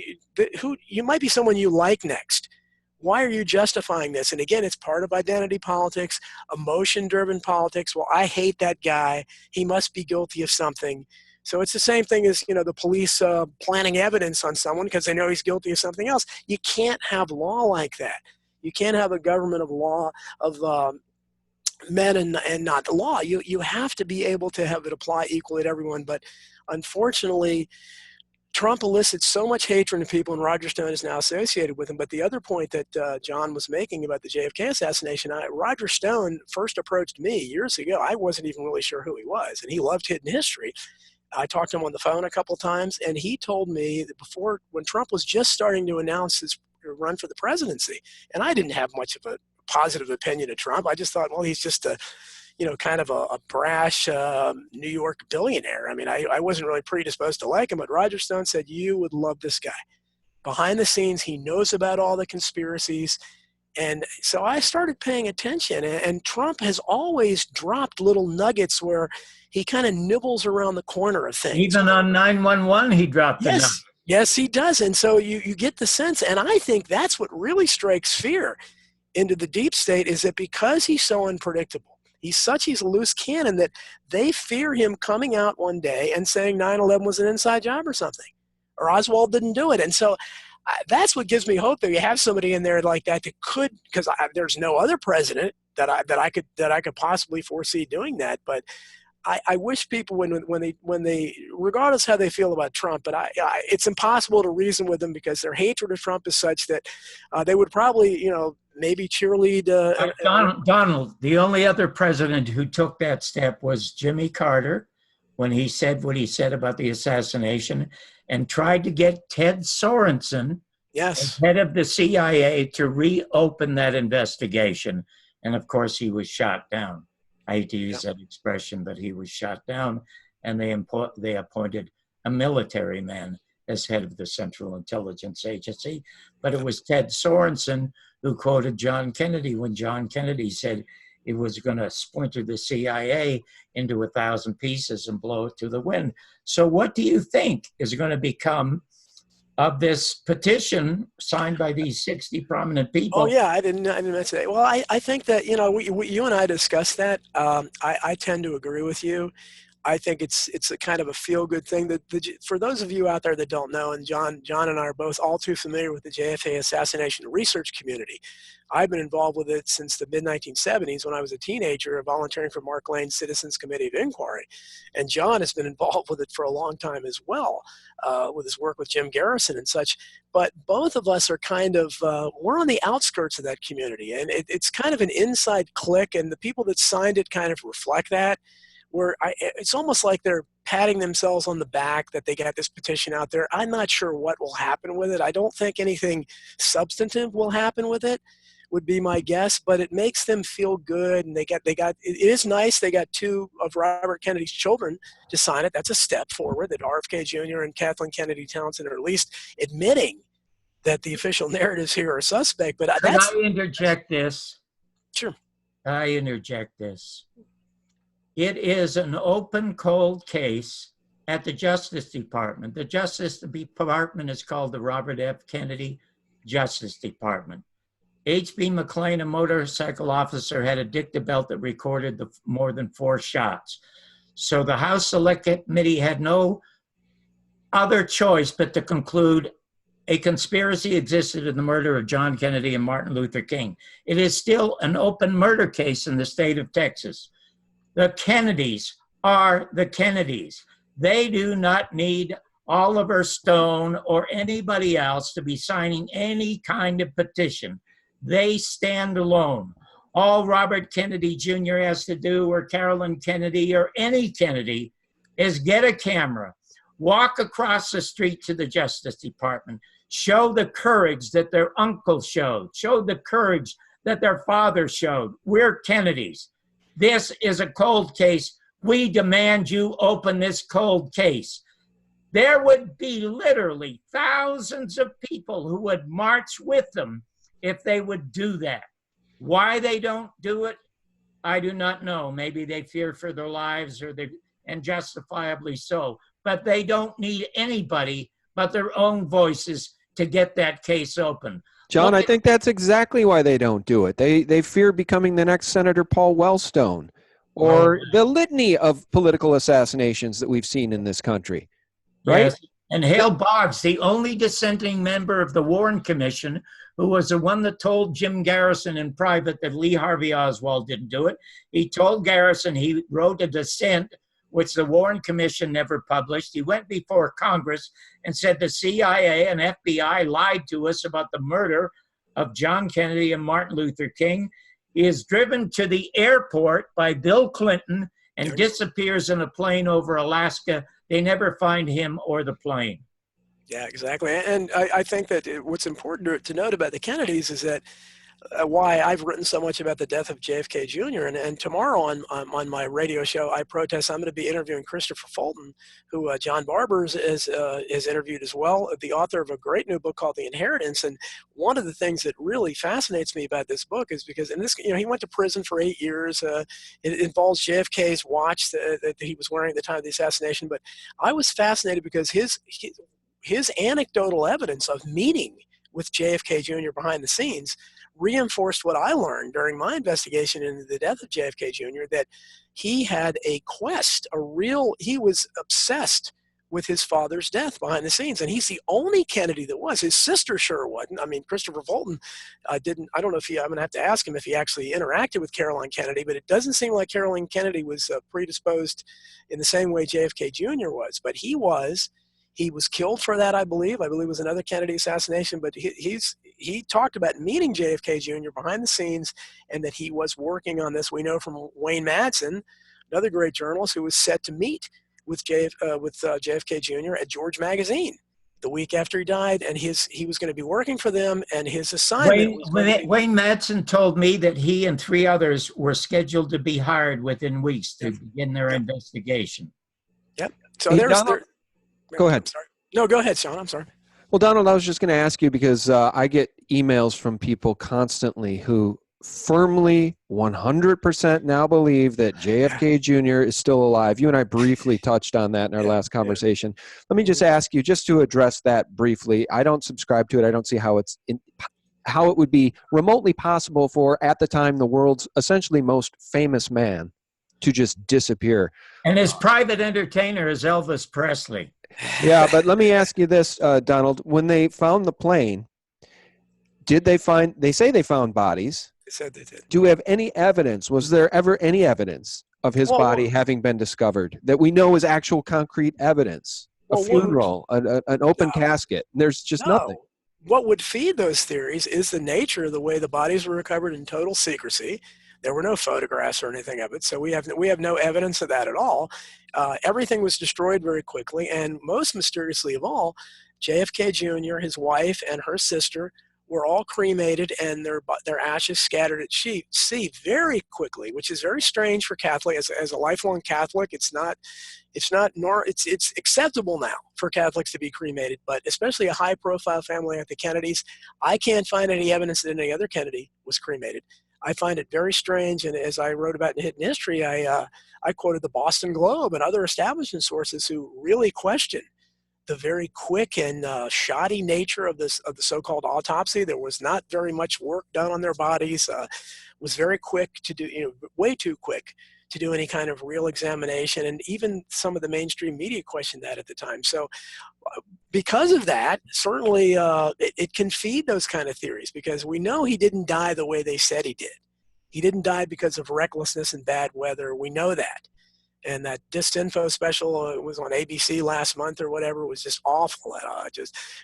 you might be someone you like next. Why are you justifying this? And again, it's part of identity politics, emotion-driven politics. Well, I hate that guy. He must be guilty of something. So it's the same thing as, the police planting evidence on someone because they know he's guilty of something else. You can't have law like that. You can't have a government of law, of men and not the law. You have to be able to have it apply equally to everyone. But unfortunately, Trump elicits so much hatred in people, and Roger Stone is now associated with him. But the other point that John was making about the JFK assassination, Roger Stone first approached me years ago. I wasn't even really sure who he was, and he loved hidden history. I talked to him on the phone a couple of times, and he told me that when Trump was just starting to announce his run for the presidency, and I didn't have much of a positive opinion of Trump. I just thought, well, he's just kind of a brash New York billionaire. I mean, I wasn't really predisposed to like him, but Roger Stone said, you would love this guy. Behind the scenes, he knows about all the conspiracies. And so I started paying attention, and Trump has always dropped little nuggets where he kind of nibbles around the corner of things. Even on 911, he dropped the nugget. Yes, he does. And so you get the sense, and I think that's what really strikes fear into the deep state, is that because he's so unpredictable, he's a loose cannon, that they fear him coming out one day and saying 9/11 was an inside job or something, or Oswald didn't do it. And so that's what gives me hope that you have somebody in there like that could, because there's no other president that I could possibly foresee doing that. But I wish people, when they, regardless how they feel about Trump, but it's impossible to reason with them because their hatred of Trump is such that they would probably, maybe cheerlead. Donald, the only other president who took that step was Jimmy Carter, when he said what he said about the assassination and tried to get Ted Sorensen, yes, as head of the CIA, to reopen that investigation. And of course, he was shot down. I hate to use that expression, but he was shot down, and they appointed a military man as head of the Central Intelligence Agency. But it was Ted Sorensen who quoted John Kennedy when John Kennedy said it was going to splinter the CIA into 1,000 pieces and blow it to the wind. So what do you think is going to become of this petition signed by these 60 prominent people? Oh yeah, I didn't mention that. Well, I think that, you and I discussed that. I tend to agree with you. I think it's a kind of a feel-good thing. For those of you out there that don't know, and John and I are both all too familiar with the JFK assassination research community. I've been involved with it since the mid-1970s when I was a teenager, volunteering for Mark Lane's Citizens Committee of Inquiry. And John has been involved with it for a long time as well, with his work with Jim Garrison and such. But both of us are kind of, we're on the outskirts of that community. And it's kind of an inside clique, and the people that signed it kind of reflect that. It's almost like they're patting themselves on the back that they got this petition out there. I'm not sure what will happen with it. I don't think anything substantive will happen with it, would be my guess, but it makes them feel good. And it is nice. They got 2 of Robert Kennedy's children to sign it. That's a step forward, that RFK Jr. and Kathleen Kennedy Townsend are at least admitting that the official narratives here are suspect. But Can I interject this? Sure. I interject this. It is an open, cold case at the Justice Department. The Justice Department is called the Robert F. Kennedy Justice Department. H.B. McLean, a motorcycle officer, had a dicta belt that recorded more than 4 shots. So the House Select Committee had no other choice but to conclude a conspiracy existed in the murder of John Kennedy and Martin Luther King. It is still an open murder case in the state of Texas. The Kennedys are the Kennedys. They do not need Oliver Stone or anybody else to be signing any kind of petition. They stand alone. All Robert Kennedy Jr. has to do, or Carolyn Kennedy, or any Kennedy, is get a camera, walk across the street to the Justice Department, show the courage that their uncle showed, show the courage that their father showed. We're Kennedys. This is a cold case. We demand you open this cold case. There would be literally thousands of people who would march with them if they would do that. Why they don't do it, I do not know. Maybe they fear for their lives, and justifiably so. But they don't need anybody but their own voices to get that case open. John, I think that's exactly why they don't do it. They fear becoming the next Senator Paul Wellstone, or the litany of political assassinations that we've seen in this country. Right? Yes. And Hale Boggs, the only dissenting member of the Warren Commission, who was the one that told Jim Garrison in private that Lee Harvey Oswald didn't do it. He told Garrison, he wrote a dissent, which the Warren Commission never published. He went before Congress and said the CIA and FBI lied to us about the murder of John Kennedy and Martin Luther King. He is driven to the airport by Bill Clinton and disappears in a plane over Alaska. They never find him or the plane. Yeah, exactly. And I think that what's important to note about the Kennedys is that why I've written so much about the death of JFK Jr. And tomorrow on my radio show, I Protest, I'm going to be interviewing Christopher Fulton, who John Barbour is interviewed as well, the author of a great new book called The Inheritance. And one of the things that really fascinates me about this book is because, he went to prison for 8 years. It involves JFK's watch that he was wearing at the time of the assassination. But I was fascinated because his anecdotal evidence of meeting with JFK Jr. behind the scenes reinforced what I learned during my investigation into the death of JFK Jr., that he had a quest, he was obsessed with his father's death behind the scenes. And he's the only Kennedy that was. His sister sure wasn't. I mean, Christopher Fulton didn't, I don't know if I'm going to have to ask him if he actually interacted with Caroline Kennedy, but it doesn't seem like Caroline Kennedy was predisposed in the same way JFK Jr. was. But he was killed for that, I believe. I believe it was another Kennedy assassination, but he talked about meeting JFK Jr. behind the scenes and that he was working on this. We know from Wayne Madsen, another great journalist, who was set to meet with JFK Jr. at George Magazine the week after he died, and he was going to be working for them, and his assignment Wayne Madsen told me that he and 3 others were scheduled to be hired within weeks to begin their investigation. Yep. So Go ahead. Sorry. No, go ahead, Sean. I'm sorry. Well, Donald, I was just going to ask you because I get emails from people constantly who firmly 100% now believe that JFK Jr. is still alive. You and I briefly touched on that in our last conversation. Let me just ask you, just to address that briefly. I don't subscribe to it. I don't see how how it would be remotely possible for, at the time, the world's essentially most famous man to just disappear. And his private entertainer is Elvis Presley. Yeah, but let me ask you this, Donald. When they found the plane, they say they found bodies. They said they did. Do we have any evidence? Was there ever any evidence of his body having been discovered that we know is actual concrete evidence? A funeral, an open casket. There's just nothing. What would feed those theories is the nature of the way the bodies were recovered in total secrecy. There were no photographs or anything of it, so we have no evidence of that at all. Everything was destroyed very quickly, and most mysteriously of all, JFK Jr., his wife, and her sister were all cremated, and their ashes scattered at sea very quickly, which is very strange for Catholic. As a lifelong Catholic, it's acceptable now for Catholics to be cremated, but especially a high-profile family like the Kennedys, I can't find any evidence that any other Kennedy was cremated. I find it very strange, and as I wrote about in Hidden History, I quoted the Boston Globe and other establishment sources who really question the very quick and shoddy nature of the so-called autopsy. There was not very much work done on their bodies. Was very quick to do, way too quick to do any kind of real examination, and even some of the mainstream media questioned that at the time. So because of that, certainly it can feed those kind of theories, because we know he didn't die the way they said he did. He didn't die because of recklessness and bad weather. We know that. And that Disinfo special was on ABC last month or whatever, was just awful.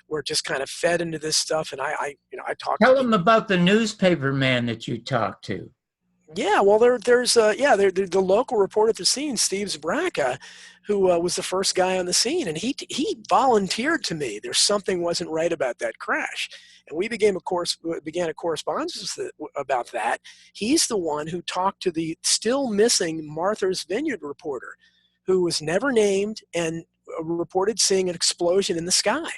We're just kind of fed into this stuff. And I talked. Tell them about the newspaper man that you talked to. Yeah, well, there's the local reporter at the scene, Steve Zbraka, who was the first guy on the scene, and he volunteered to me there's something wasn't right about that crash, and we began a correspondence about that. He's the one who talked to the still missing Martha's Vineyard reporter, who was never named and reported seeing an explosion in the sky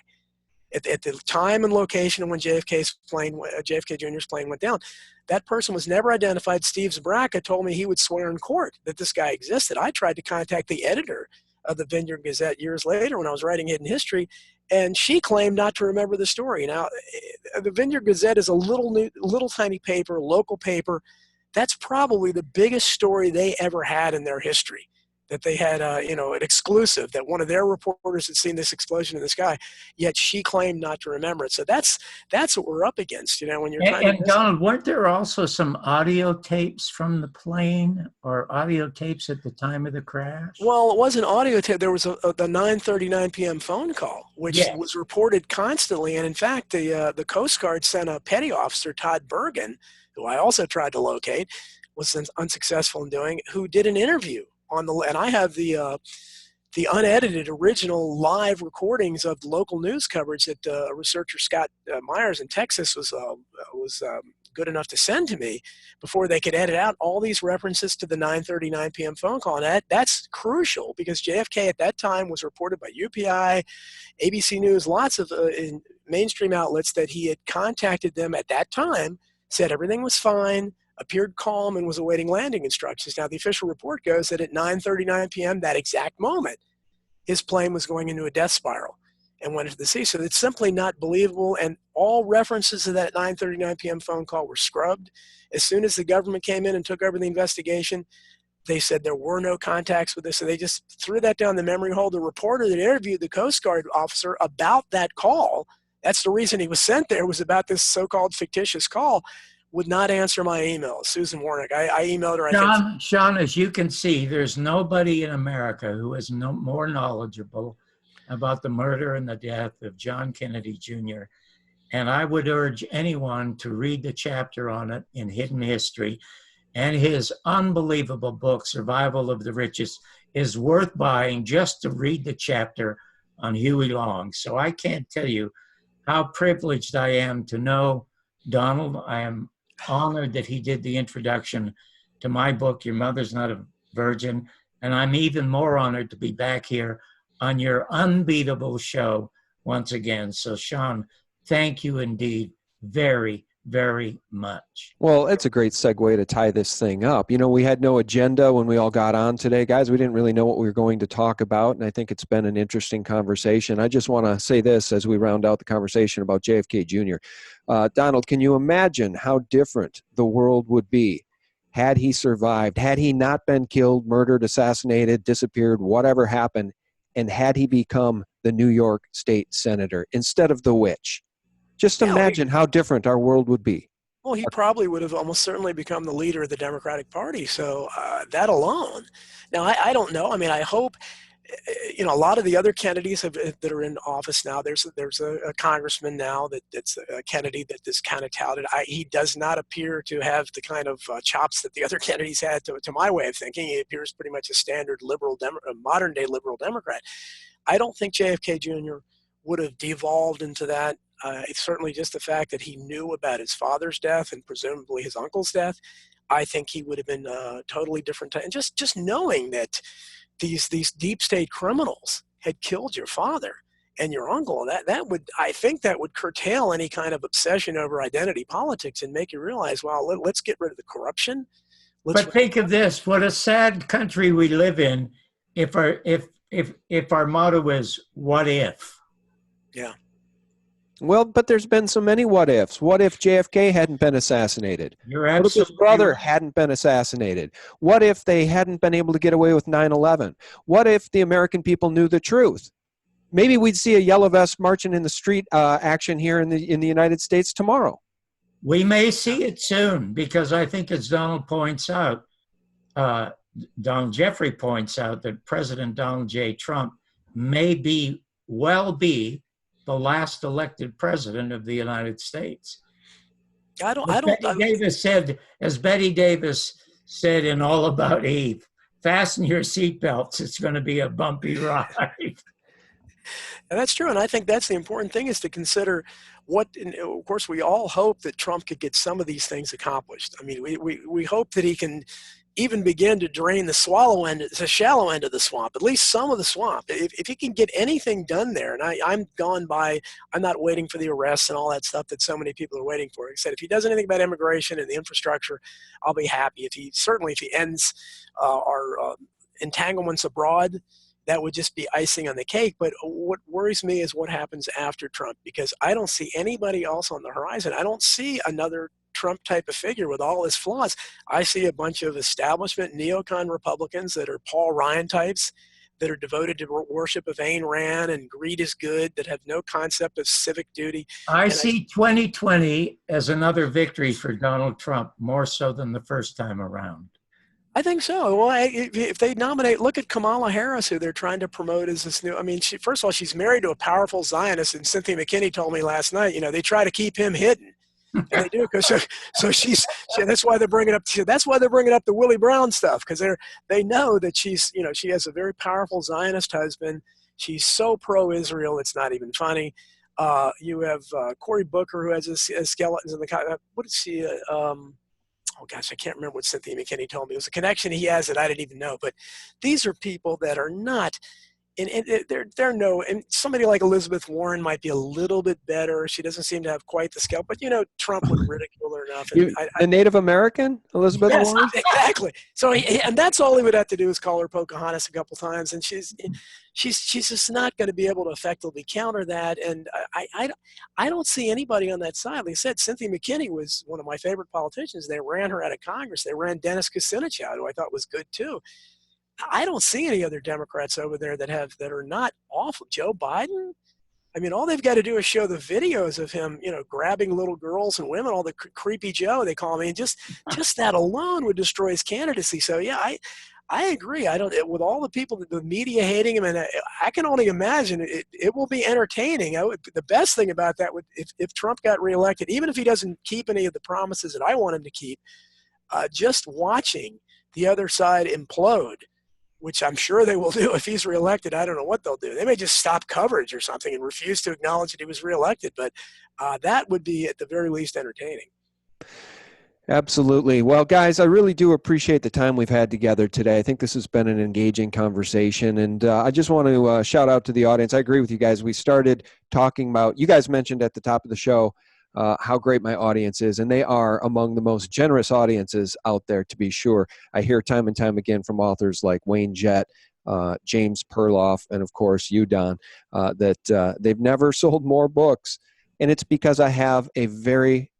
at the time and location when JFK Jr.'s plane went down. That person was never identified. Steve Zbraka told me he would swear in court that this guy existed. I tried to contact the editor of the Vineyard Gazette years later when I was writing Hidden History, and she claimed not to remember the story. Now, the Vineyard Gazette is a little tiny paper, local paper. That's probably the biggest story they ever had in their history, that they had an exclusive, that one of their reporters had seen this explosion in the sky, yet she claimed not to remember it. So that's what we're up against, when you're trying to... And Donald, weren't there also some audio tapes from the plane, or audio tapes at the time of the crash? Well, it wasn't audio tape. There was the 9:39 p.m. phone call, which was reported constantly. And in fact, the Coast Guard sent a petty officer, Todd Bergen, who I also tried to locate, was unsuccessful in doing, who did an interview and I have the unedited original live recordings of the local news coverage that researcher Scott Myers in Texas was good enough to send to me before they could edit out all these references to the 9:39 p.m. phone call. And that's crucial, because JFK at that time was reported by UPI, ABC News, lots of in mainstream outlets that he had contacted them at that time, said everything was fine, appeared calm, and was awaiting landing instructions. Now, the official report goes that at 9:39 p.m., that exact moment, his plane was going into a death spiral and went into the sea. So it's simply not believable, and all references to that 9:39 p.m. phone call were scrubbed. As soon as the government came in and took over the investigation, they said there were no contacts with this, so they just threw that down the memory hole. The reporter that interviewed the Coast Guard officer about that call, that's the reason he was sent there, was about this so-called fictitious call, would not answer my email. Susan Warnick, I emailed her. Sean, as you can see, there's nobody in America who is more knowledgeable about the murder and the death of John Kennedy Jr. And I would urge anyone to read the chapter on it in Hidden History. And his unbelievable book, Survival of the Richest, is worth buying just to read the chapter on Huey Long. So I can't tell you how privileged I am to know Donald. I am honored that he did the introduction to my book, Your Mother's Not a Virgin. And I'm even more honored to be back here on your unbeatable show once again. So, Sean, thank you indeed very, very much. Well, it's a great segue to tie this thing up. We had no agenda when we all got on today, guys. We didn't really know what we were going to talk about, and I think it's been an interesting conversation. I just want to say this as we round out the conversation about JFK Jr. Donald, can you imagine how different the world would be had he survived, had he not been killed, murdered, assassinated, disappeared, whatever happened, and had he become the New York State Senator instead of the witch. Just Yeah, imagine how different our world would be. well, he probably would have almost certainly become the leader of the Democratic Party. So that alone. Now, I don't know. I mean, I hope, a lot of the other Kennedys that are in office now, there's a congressman now that's a Kennedy that is kind of touted. He does not appear to have the kind of chops that the other Kennedys had, to my way of thinking. He appears pretty much a standard modern-day liberal Democrat. I don't think JFK Jr. would have devolved into that. It's certainly just the fact that he knew about his father's death and presumably his uncle's death. I think he would have been totally different. And just knowing that these deep state criminals had killed your father and your uncle, I think that would curtail any kind of obsession over identity politics and make you realize, well, let's get rid of the corruption. But think of this: what a sad country we live in if our motto is "What if?" Yeah. Well, but there's been so many what ifs. What if JFK hadn't been assassinated? What if his brother hadn't been assassinated? What if they hadn't been able to get away with 9/11? What if the American people knew the truth? Maybe we'd see a yellow vest marching in the street action here in the United States tomorrow. We may see it soon because I think, as Donald points out, Donald Jeffrey points out, that President Donald J. Trump may be the last elected president of the United States. As Betty Davis said in All About Eve, fasten your seatbelts. It's going to be a bumpy ride. And that's true. And I think that's the important thing, is to consider of course, we all hope that Trump could get some of these things accomplished. I mean, we hope that he can even begin to drain the shallow end of the swamp, at least some of the swamp. If he can get anything done there, and I'm not waiting for the arrests and all that stuff that so many people are waiting for. Like I said, if he does anything about immigration and the infrastructure, I'll be happy. If he ends our entanglements abroad, that would just be icing on the cake. But what worries me is what happens after Trump, because I don't see anybody else on the horizon. I don't see another Trump type of figure with all his flaws. I see a bunch of establishment neocon Republicans that are Paul Ryan types, that are devoted to worship of Ayn Rand and greed is good, that have no concept of civic duty. I see 2020 as another victory for Donald Trump, more so than the first time around. I think so. Well, if they nominate, look at Kamala Harris, who they're trying to promote as this new. I mean, first of all, she's married to a powerful Zionist, and Cynthia McKinney told me last night, they try to keep him hidden. And they do, because that's why they're bringing up. That's why they're bringing up the Willie Brown stuff, because they know that she has a very powerful Zionist husband. She's so pro-Israel, it's not even funny. You have Cory Booker, who has a skeletons in the. What is she? Oh gosh, I can't remember what Cynthia McKinney told me. It was a connection he has that I didn't even know. But these are people that are not. And and somebody like Elizabeth Warren might be a little bit better. She doesn't seem to have quite the scale, but Trump would ridicule her enough. The Native American Elizabeth Warren? Exactly. So, and that's all he would have to do is call her Pocahontas a couple times, and she's just not going to be able to effectively counter that. And I don't see anybody on that side. Like I said, Cynthia McKinney was one of my favorite politicians. They ran her out of Congress. They ran Dennis Kucinich out, who I thought was good too. I don't see any other Democrats over there that are not awful. Joe Biden, I mean, all they've got to do is show the videos of him, grabbing little girls and women, all the creepy Joe they call him. I mean, just that alone would destroy his candidacy. So yeah, I agree. With all the people, the media hating him, and I can only imagine it will be entertaining. The best thing about that would, if Trump got reelected, even if he doesn't keep any of the promises that I want him to keep, just watching the other side implode, which I'm sure they will do if he's reelected. I don't know what they'll do. They may just stop coverage or something and refuse to acknowledge that he was reelected, but that would be at the very least entertaining. Absolutely. Well, guys, I really do appreciate the time we've had together today. I think this has been an engaging conversation, and I just want to shout out to the audience. I agree with you guys. We started talking about, you guys mentioned at the top of the show, how great my audience is, and they are among the most generous audiences out there, to be sure. I hear time and time again from authors like Wayne Jett, James Perloff, and of course you, Don, that they've never sold more books, and it's because I have a very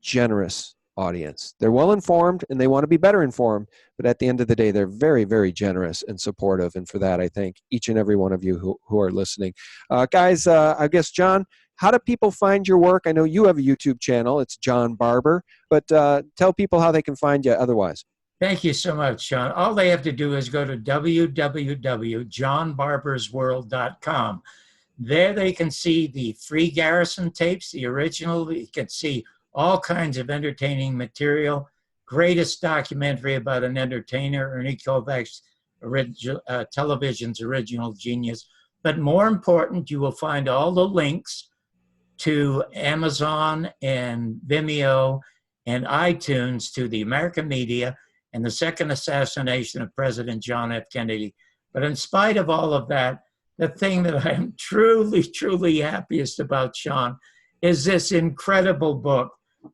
generous audience. They're well informed and they want to be better informed, but at the end of the day, they're very, very generous and supportive. And for that, I thank each and every one of you who are listening. Guys, I guess, John, how do people find your work? I know you have a YouTube channel. It's John Barbour, but tell people how they can find you otherwise. Thank you so much, Sean. All they have to do is go to www.johnbarbersworld.com. There they can see the free Garrison tapes, the original. You can see all kinds of entertaining material. Greatest documentary about an entertainer, Ernie Kovacs, television's original genius. But more important, you will find all the links to Amazon and Vimeo and iTunes to the American media and the second assassination of President John F. Kennedy. But in spite of all of that, the thing that I am truly, truly happiest about, Sean, is this incredible book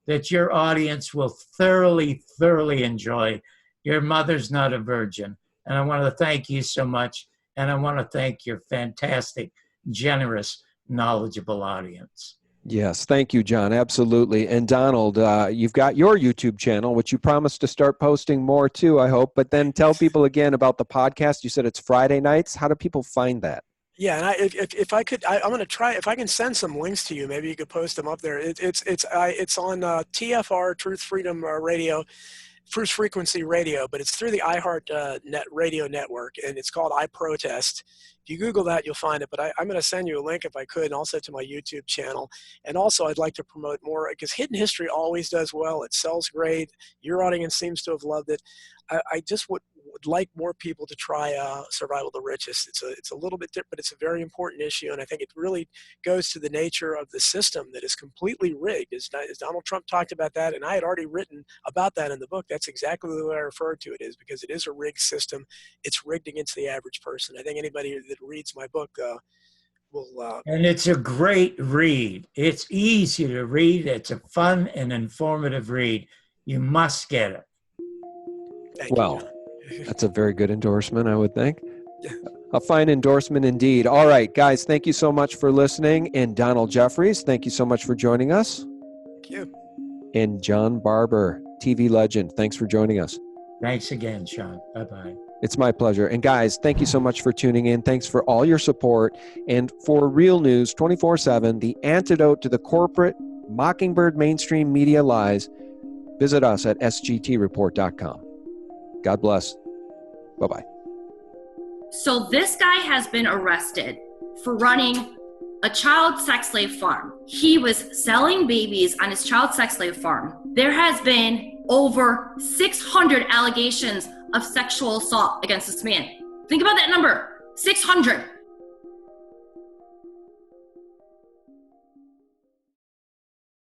that your audience will thoroughly, thoroughly enjoy. Your Mother's Not a Virgin. And I want to thank you so much. And I want to thank your fantastic, generous, knowledgeable audience. Yes, thank you, John. Absolutely. And Donald, you've got your YouTube channel, which you promised to start posting more too, I hope. But then tell people again about the podcast. You said it's Friday nights. How do people find that? Yeah, and if I could, I'm going to try. If I can send some links to you, maybe you could post them up there. It's on TFR, Truth Freedom Radio, Truth Frequency Radio, but it's through the iHeart radio network, and it's called I Protest. If you Google that, you'll find it. But I'm going to send you a link if I could, and also to my YouTube channel. And also, I'd like to promote more because Hidden History always does well. It sells great. Your audience seems to have loved it. I just would like more people to try Survival of the Richest. It's a little bit different, but it's a very important issue, and I think it really goes to the nature of the system that is completely rigged. As Donald Trump talked about that, and I had already written about that in the book. That's exactly the way I referred to it, is because it is a rigged system. It's rigged against the average person. I think anybody that reads my book will. And it's a great read. It's easy to read. It's a fun and informative read. You must get it. Thank you. That's a very good endorsement, I would think. Yeah. A fine endorsement indeed. All right, guys, thank you so much for listening. And Donald Jeffries, thank you so much for joining us. Thank you. And John Barbour, TV legend, thanks for joining us. Thanks again, Sean. Bye-bye. It's my pleasure. And guys, thank you so much for tuning in. Thanks for all your support. And for real news 24/7, the antidote to the corporate Mockingbird mainstream media lies, visit us at sgtreport.com. God bless. Bye-bye. So this guy has been arrested for running a child sex slave farm. He was selling babies on his child sex slave farm. There has been over 600 allegations of sexual assault against this man. Think about that number, 600.